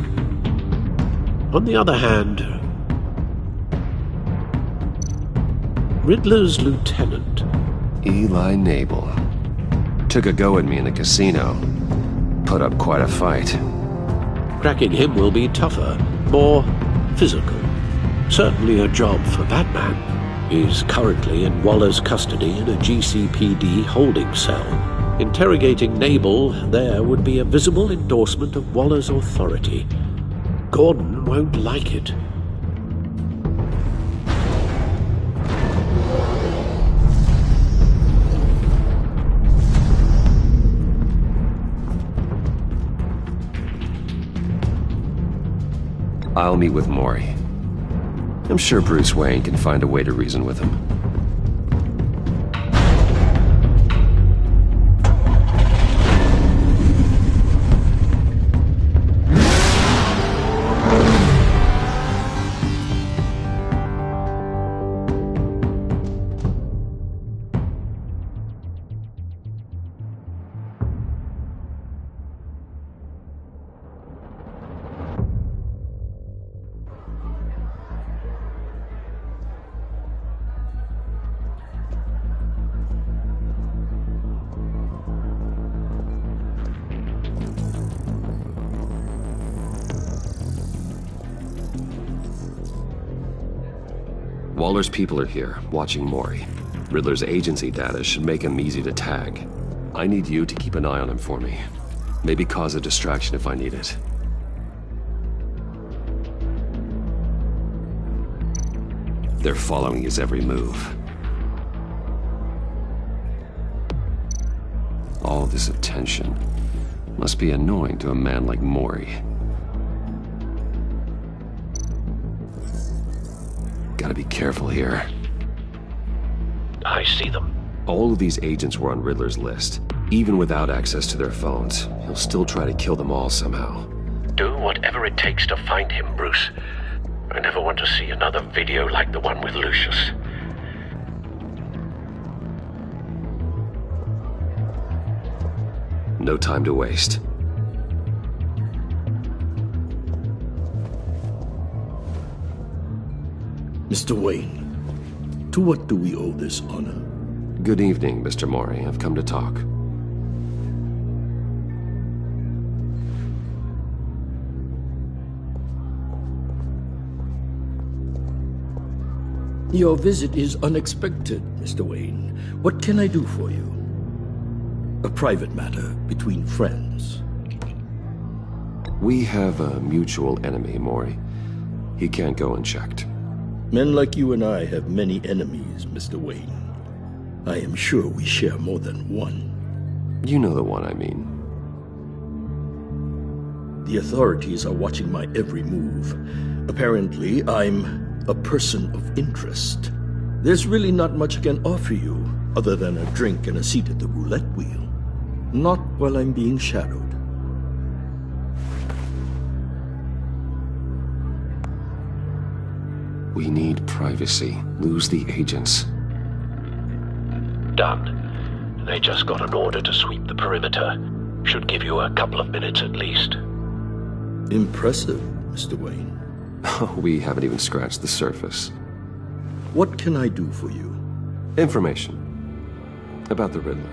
On the other hand, Riddler's lieutenant, Eli Nabel, took a go at me in the casino. Put up quite a fight. Cracking him will be tougher, more physical. Certainly a job for Batman. He's currently in Waller's custody in a GCPD holding cell. Interrogating Nabel there would be a visible endorsement of Waller's authority. Gordon won't like it. I'll meet with Mori. I'm sure Bruce Wayne can find a way to reason with him. Waller's people are here, watching Mori. Riddler's agency data should make him easy to tag. I need you to keep an eye on him for me. Maybe cause a distraction if I need it. They're following his every move. All this attention must be annoying to a man like Mori. Gotta be careful here. I see them. All of these agents were on Riddler's list. Even without access to their phones, he'll still try to kill them all somehow. Do whatever it takes to find him, Bruce. I never want to see another video like the one with Lucius. No time to waste. Mr. Wayne, to what do we owe this honor? Good evening, Mr. Mori. I've come to talk. Your visit is unexpected, Mr. Wayne. What can I do for you? A private matter between friends. We have a mutual enemy, Mori. He can't go unchecked. Men like you and I have many enemies, Mr. Wayne. I am sure we share more than one. You know the one I mean. The authorities are watching my every move. Apparently, I'm a person of interest. There's really not much I can offer you, other than a drink and a seat at the roulette wheel. Not while I'm being shadowed. We need privacy. Lose the agents. Done. They just got an order to sweep the perimeter. Should give you a couple of minutes at least. Impressive, Mr. Wayne. We haven't even scratched the surface. What can I do for you? Information. About the Riddler.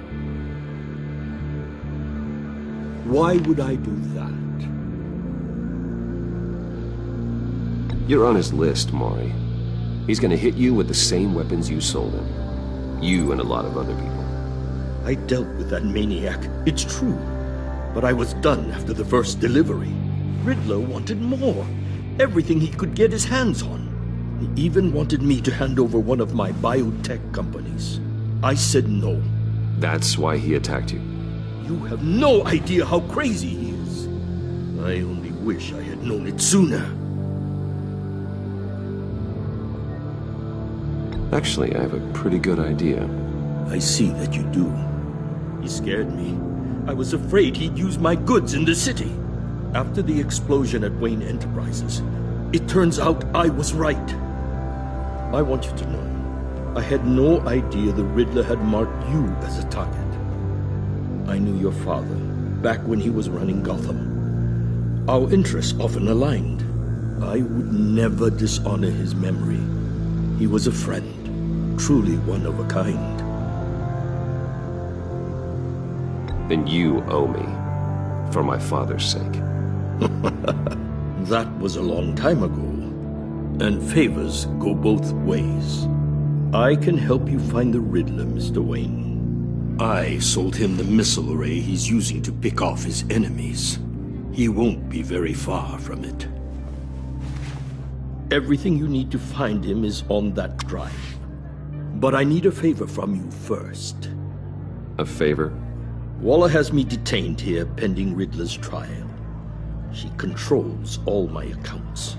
Why would I do that? You're on his list, Mori. He's gonna hit you with the same weapons you sold him. You and a lot of other people. I dealt with that maniac. It's true. But I was done after the first delivery. Riddler wanted more. Everything he could get his hands on. He even wanted me to hand over one of my biotech companies. I said no. That's why he attacked you? You have no idea how crazy he is. I only wish I had known it sooner. Actually, I have a pretty good idea. I see that you do. He scared me. I was afraid he'd use my goods in the city. After the explosion at Wayne Enterprises, it turns out I was right. I want you to know, I had no idea the Riddler had marked you as a target. I knew your father back when he was running Gotham. Our interests often aligned. I would never dishonor his memory. He was a friend, truly one of a kind. Then you owe me, for my father's sake. That was a long time ago. And favors go both ways. I can help you find the Riddler, Mr. Wayne. I sold him the missile array he's using to pick off his enemies. He won't be very far from it. Everything you need to find him is on that drive. But I need a favor from you first. A favor? Waller has me detained here pending Riddler's trial. She controls all my accounts.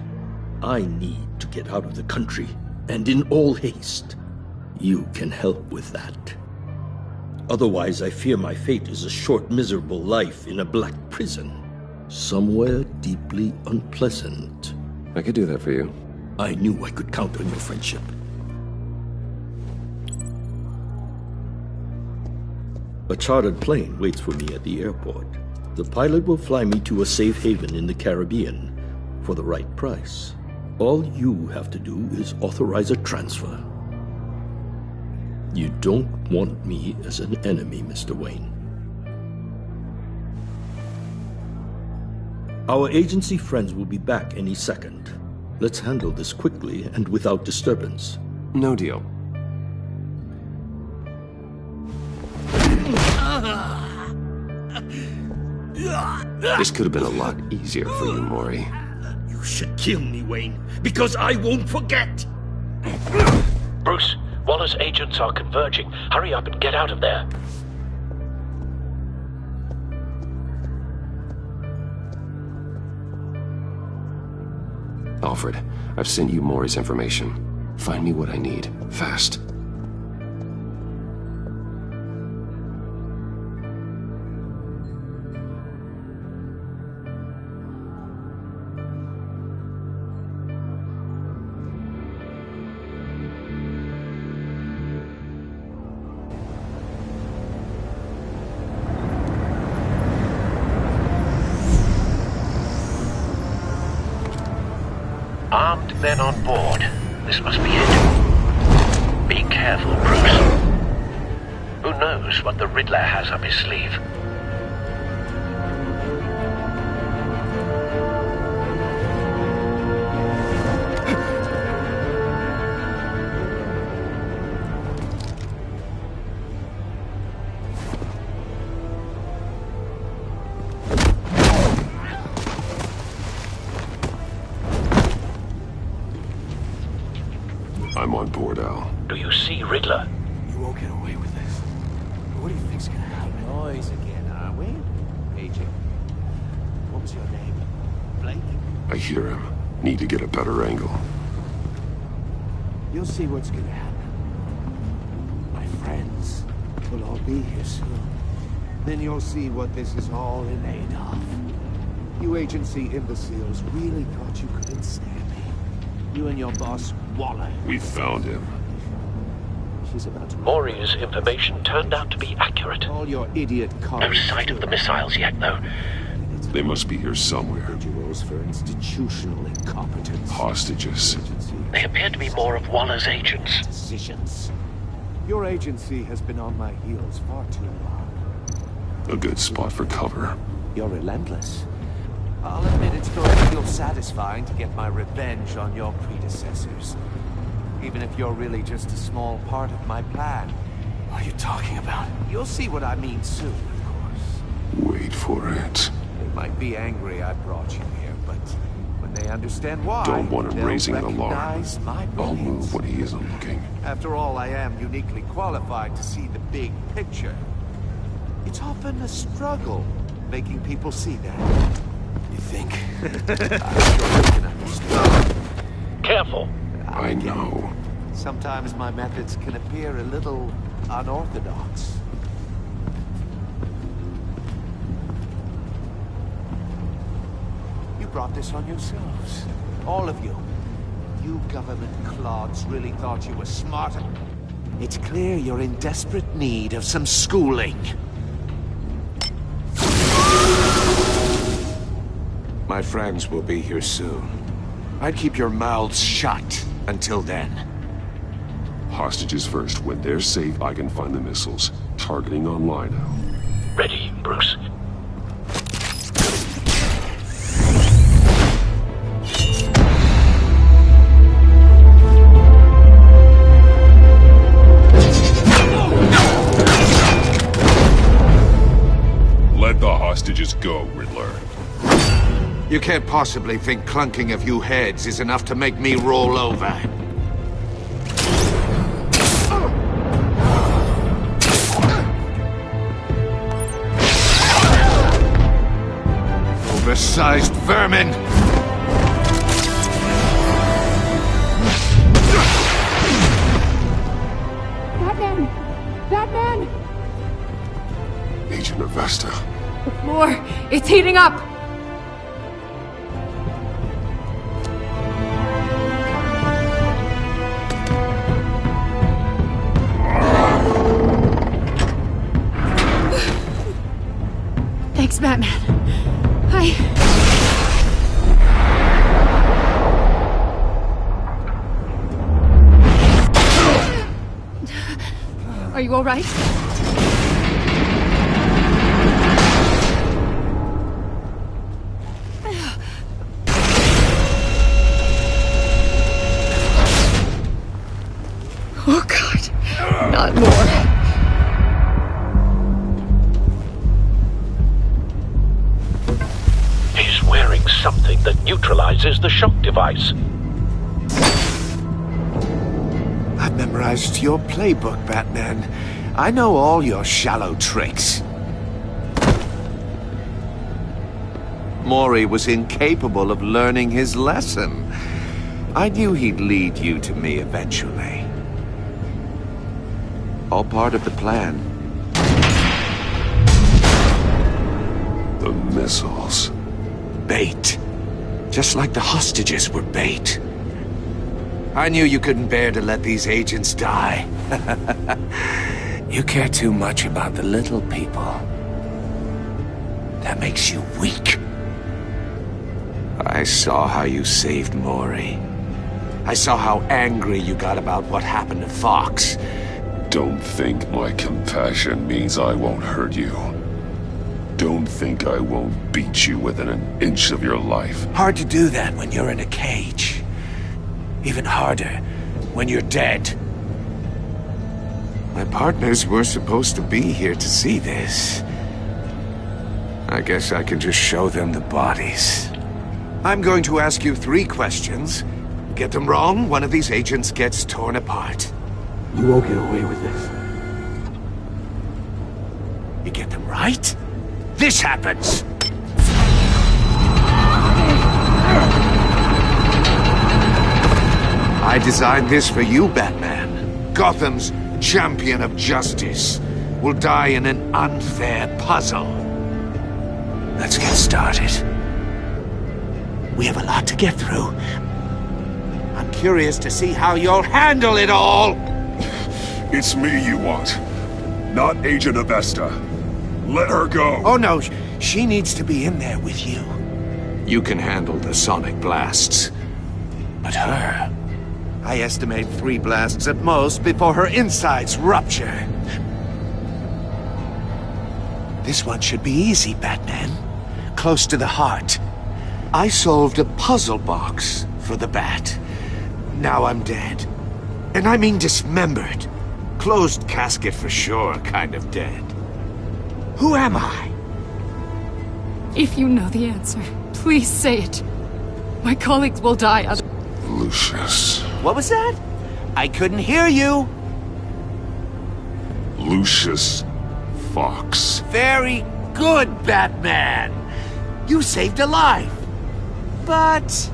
I need to get out of the country, and in all haste. You can help with that. Otherwise, I fear my fate is a short, miserable life in a black prison. Somewhere deeply unpleasant. I could do that for you. I knew I could count on your friendship. A chartered plane waits for me at the airport. The pilot will fly me to a safe haven in the Caribbean for the right price. All you have to do is authorize a transfer. You don't want me as an enemy, Mr. Wayne. Our agency friends will be back any second. Let's handle this quickly and without disturbance. No deal. This could have been a lot easier for you, Mori. You should kill me, Wayne, because I won't forget! Bruce, Waller's agents are converging. Hurry up and get out of there. Alfred, I've sent you Mori's information. Find me what I need, fast. Armed men on board. This must be it. Be careful, Bruce. Who knows what the Riddler has up his sleeve? I'm on board, Al. Do you see Riddler? You won't get away with this. What do you think's gonna happen? Noise again, are we? Agent. What was your name? Blake? I hear him. Need to get a better angle. You'll see what's gonna happen. My friends will all be here soon. Then you'll see what this is all in aid of. You agency imbeciles really thought you couldn't stand me. You and your boss, Waller. We found him. She's about to... Mori's information turned out to be accurate. All your idiot No sight of the missiles yet, though. They must be here somewhere. Individuals for institutional incompetence. Hostages. They appear to be more of Waller's agents. Decisions. Your agency has been on my heels far too long. A good spot for cover. You're relentless. I'll admit it's going to feel satisfying to get my revenge on your predecessors. Even if you're really just a small part of my plan. What are you talking about? You'll see what I mean soon, of course. Wait for it. They might be angry I brought you here, but when they understand why, Don't want him they'll raising an alarm. recognize my I'll brilliance. move when he isn't looking. After all, I am uniquely qualified to see the big picture. It's often a struggle making people see that. You think? I'm sure you can understand. Careful. I know. Sometimes my methods can appear a little unorthodox. You brought this on yourselves. All of you. You government clods really thought you were smarter. It's clear you're in desperate need of some schooling. My friends will be here soon. I'd keep your mouths shut until then. Hostages first. When they're safe, I can find the missiles. Targeting on Lino. Ready, Bruce. Let the hostages go, Riddler. You can't possibly think clunking a few heads is enough to make me roll over. Oversized vermin! Batman! Batman! Agent Avesta. The floor! It's heating up! Thanks, Batman. Are you all right? Oh, God. Not more. He's wearing something that neutralizes the shock device. I've memorized your playbook, Batman. I know all your shallow tricks. Mori was incapable of learning his lesson. I knew he'd lead you to me eventually. All part of the plan. The missiles. Bait. Just like the hostages were bait. I knew you couldn't bear to let these agents die. You care too much about the little people. That makes you weak. I saw how you saved Mori. I saw how angry you got about what happened to Fox. Don't think my compassion means I won't hurt you. Don't think I won't beat you within an inch of your life. Hard to do that when you're in a cage. Even harder when you're dead. My partners were supposed to be here to see this. I guess I can just show them the bodies. I'm going to ask you 3 questions. Get them wrong, one of these agents gets torn apart. You won't get away with this. You get them right, this happens! I designed this for you, Batman. Gotham's champion of justice will die in an unfair puzzle. Let's get started. We have a lot to get through. I'm curious to see how you'll handle it all! It's me you want, not Agent Avesta. Let her go! Oh no, she needs to be in there with you. You can handle the sonic blasts. But her... I estimate 3 blasts at most before her insides rupture. This one should be easy, Batman. Close to the heart. I solved a puzzle box for the Bat. Now I'm dead. And I mean dismembered. Closed casket for sure, kind of dead. Who am I? If you know the answer, please say it. My colleagues will die. Lucius. What was that? I couldn't hear you. Lucius Fox. Very good, Batman. You saved a life. But...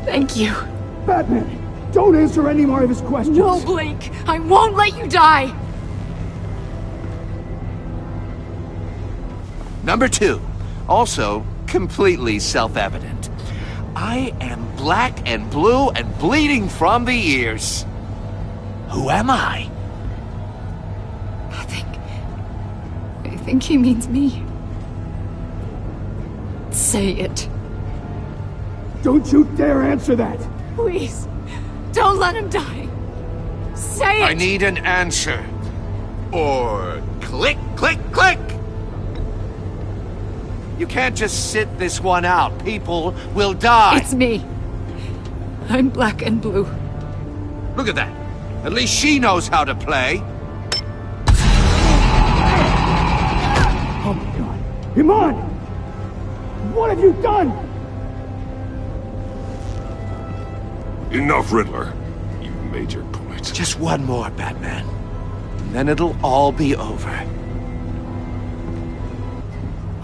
Thank you. Batman, don't answer any more of his questions. No, Blake. I won't let you die. Number 2. Also, completely self-evident. I am black and blue and bleeding from the ears. Who am I? I think he means me. Say it. Don't you dare answer that! Please, don't let him die. Say it! I need an answer. Or click, click, click! You can't just sit this one out. People will die. It's me. I'm black and blue. Look at that. At least she knows how to play. Oh my god. Iman! What have you done? Enough, Riddler. You've made your point. Just one more, Batman. And then it'll all be over.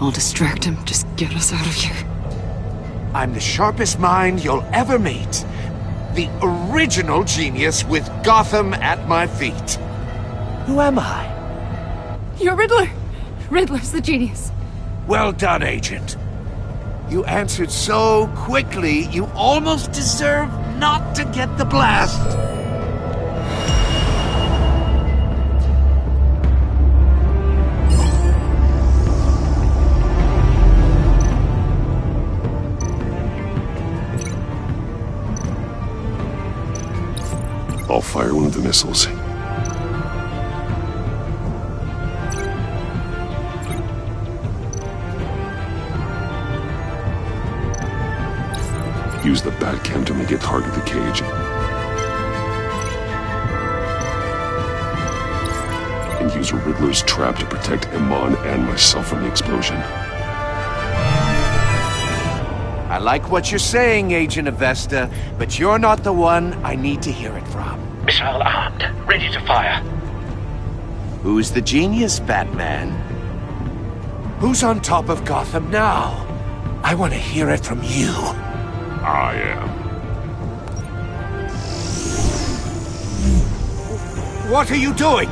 I'll distract him. Just get us out of here. I'm the sharpest mind you'll ever meet. The original genius with Gotham at my feet. Who am I? You're Riddler. Riddler's the genius. Well done, Agent. You answered so quickly, you almost deserve not to get the blast. I'll fire one of the missiles. Use the Batcam to make it target the cage. And use Riddler's trap to protect Iman and myself from the explosion. I like what you're saying, Agent Avesta, but you're not the one I need to hear it from. Missile armed, ready to fire. Who's the genius, Batman? Who's on top of Gotham now? I want to hear it from you. I am. What are you doing?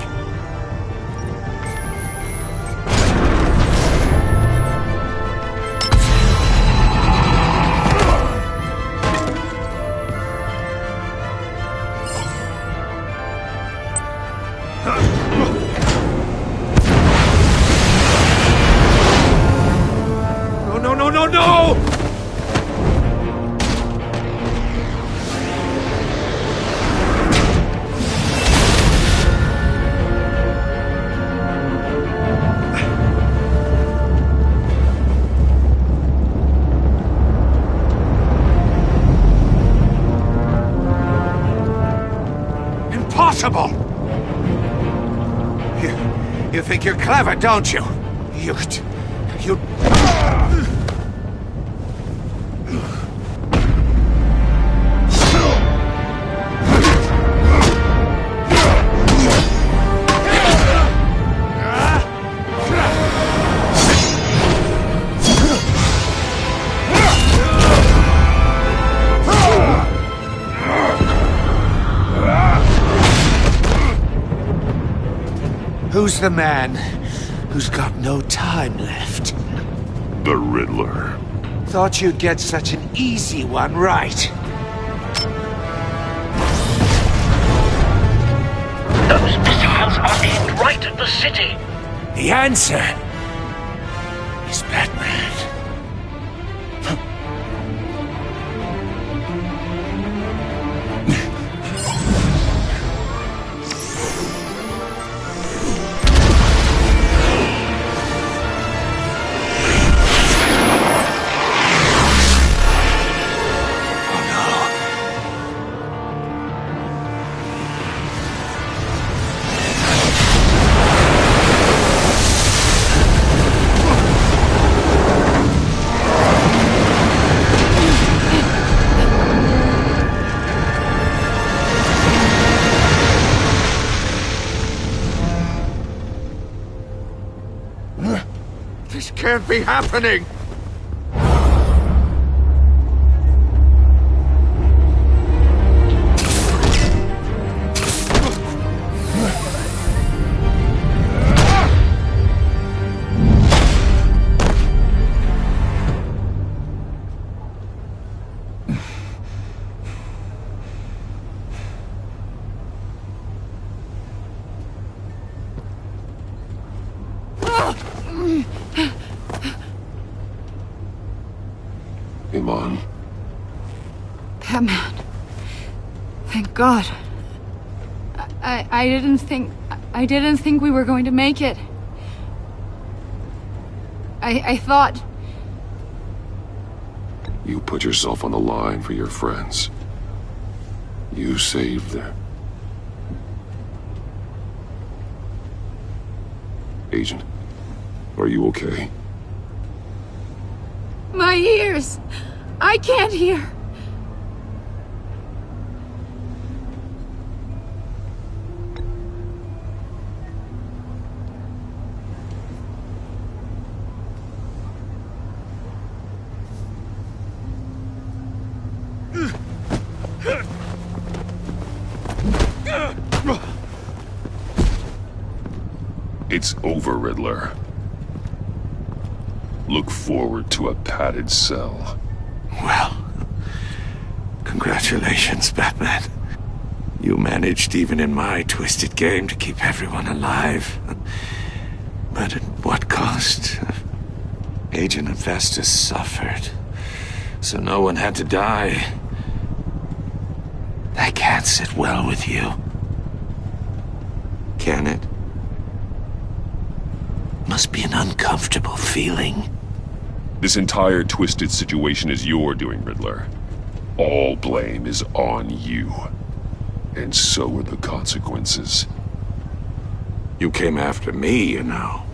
No! Impossible! You think you're clever, don't you? You... Who's the man who's got no time left? The Riddler. Thought you'd get such an easy one right. Those missiles are aimed right at the city. The answer is Batman. This can't be happening! Iman. Batman. Thank God. I didn't think we were going to make it. I thought... You put yourself on the line for your friends. You saved them. Agent, are you okay? My ears! I can't hear! It's over, Riddler. Look forward to a padded cell. Well, congratulations, Batman. You managed, even in my twisted game, to keep everyone alive. But at what cost? Agent Hephaestus suffered, so no one had to die. That can't sit well with you. Can it? Must be an uncomfortable feeling. This entire twisted situation is your doing, Riddler. All blame is on you. And so are the consequences. You came after me, you know.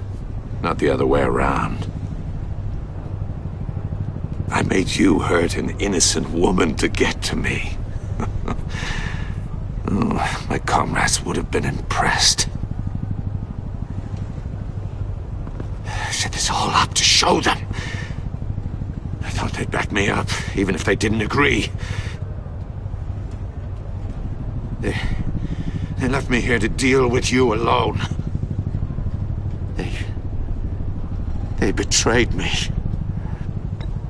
Not the other way around. I made you hurt an innocent woman to get to me. Oh, my comrades would have been impressed. I set this all up to show them. I thought they'd back me up, even if they didn't agree. They left me here to deal with you alone. They betrayed me.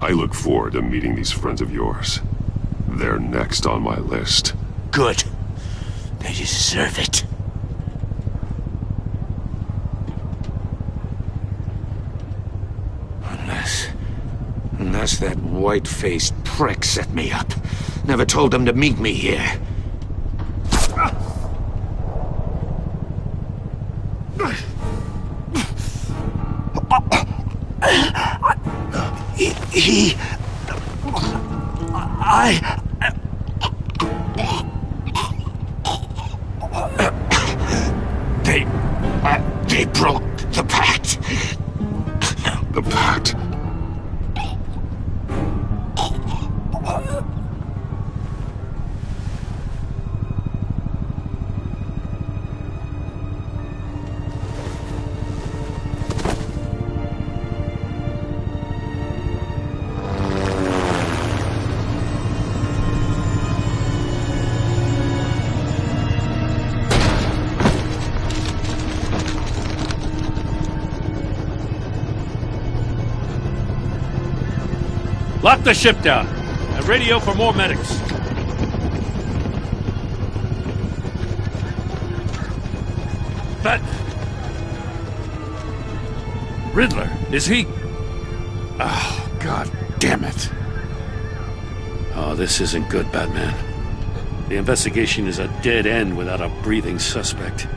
I look forward to meeting these friends of yours. They're next on my list. Good. They deserve it. Unless that white-faced prick set me up. Never told them to meet me here. They broke the pact. The pact? Lock the ship down and radio for more medics. Riddler, is he? Oh, God damn it. Oh, this isn't good, Batman. The investigation is a dead end without a breathing suspect.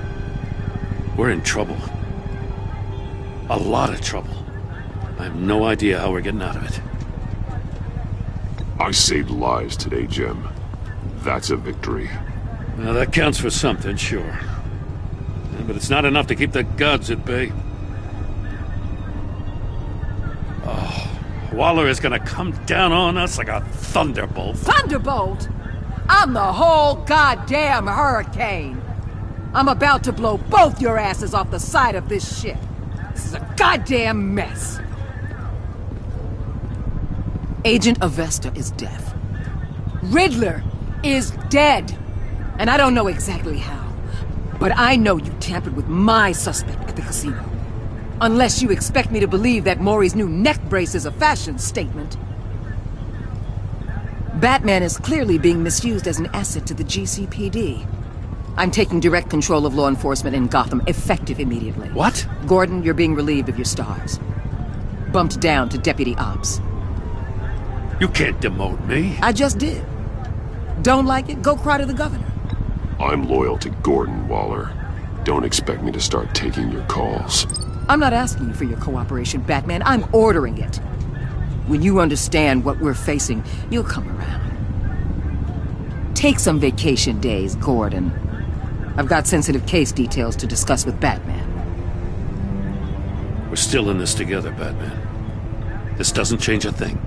We're in trouble. A lot of trouble. I have no idea how we're getting out of it. I saved lives today, Jim. That's a victory. Well, that counts for something, sure. Yeah, but it's not enough to keep the gods at bay. Oh, Waller is gonna come down on us like a thunderbolt. Thunderbolt? I'm the whole goddamn hurricane. I'm about to blow both your asses off the side of this ship. This is a goddamn mess. Agent Avesta is dead. Riddler is dead. And I don't know exactly how. But I know you tampered with my suspect at the casino. Unless you expect me to believe that Maury's new neck brace is a fashion statement. Batman is clearly being misused as an asset to the GCPD. I'm taking direct control of law enforcement in Gotham, effective immediately. What? Gordon, you're being relieved of your stars. Bumped down to Deputy Ops. You can't demote me. I just did. Don't like it? Go cry to the governor. I'm loyal to Gordon, Waller. Don't expect me to start taking your calls. I'm not asking you for your cooperation, Batman. I'm ordering it. When you understand what we're facing, you'll come around. Take some vacation days, Gordon. I've got sensitive case details to discuss with Batman. We're still in this together, Batman. This doesn't change a thing.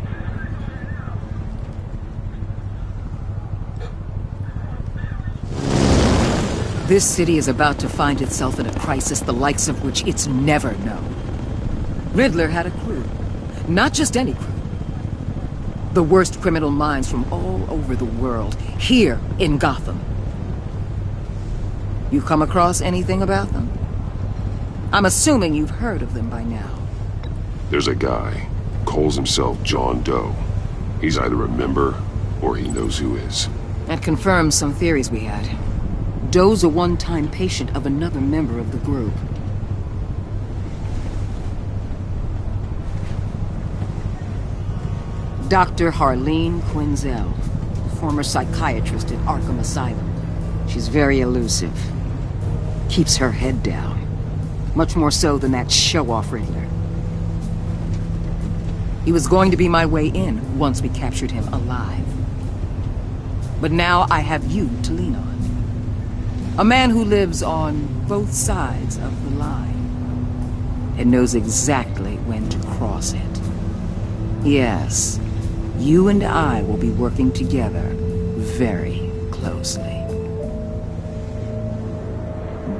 This city is about to find itself in a crisis the likes of which it's never known. Riddler had a crew. Not just any crew. The worst criminal minds from all over the world, here in Gotham. You come across anything about them? I'm assuming you've heard of them by now. There's a guy, calls himself John Doe. He's either a member, or he knows who is. That confirms some theories we had. Doe's a one-time patient of another member of the group. Dr. Harleen Quinzel, former psychiatrist at Arkham Asylum. She's very elusive. Keeps her head down. Much more so than that show-off Riddler. He was going to be my way in once we captured him alive. But now I have you to lean on. A man who lives on both sides of the line and knows exactly when to cross it. Yes, you and I will be working together very closely.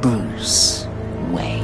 Bruce Wayne.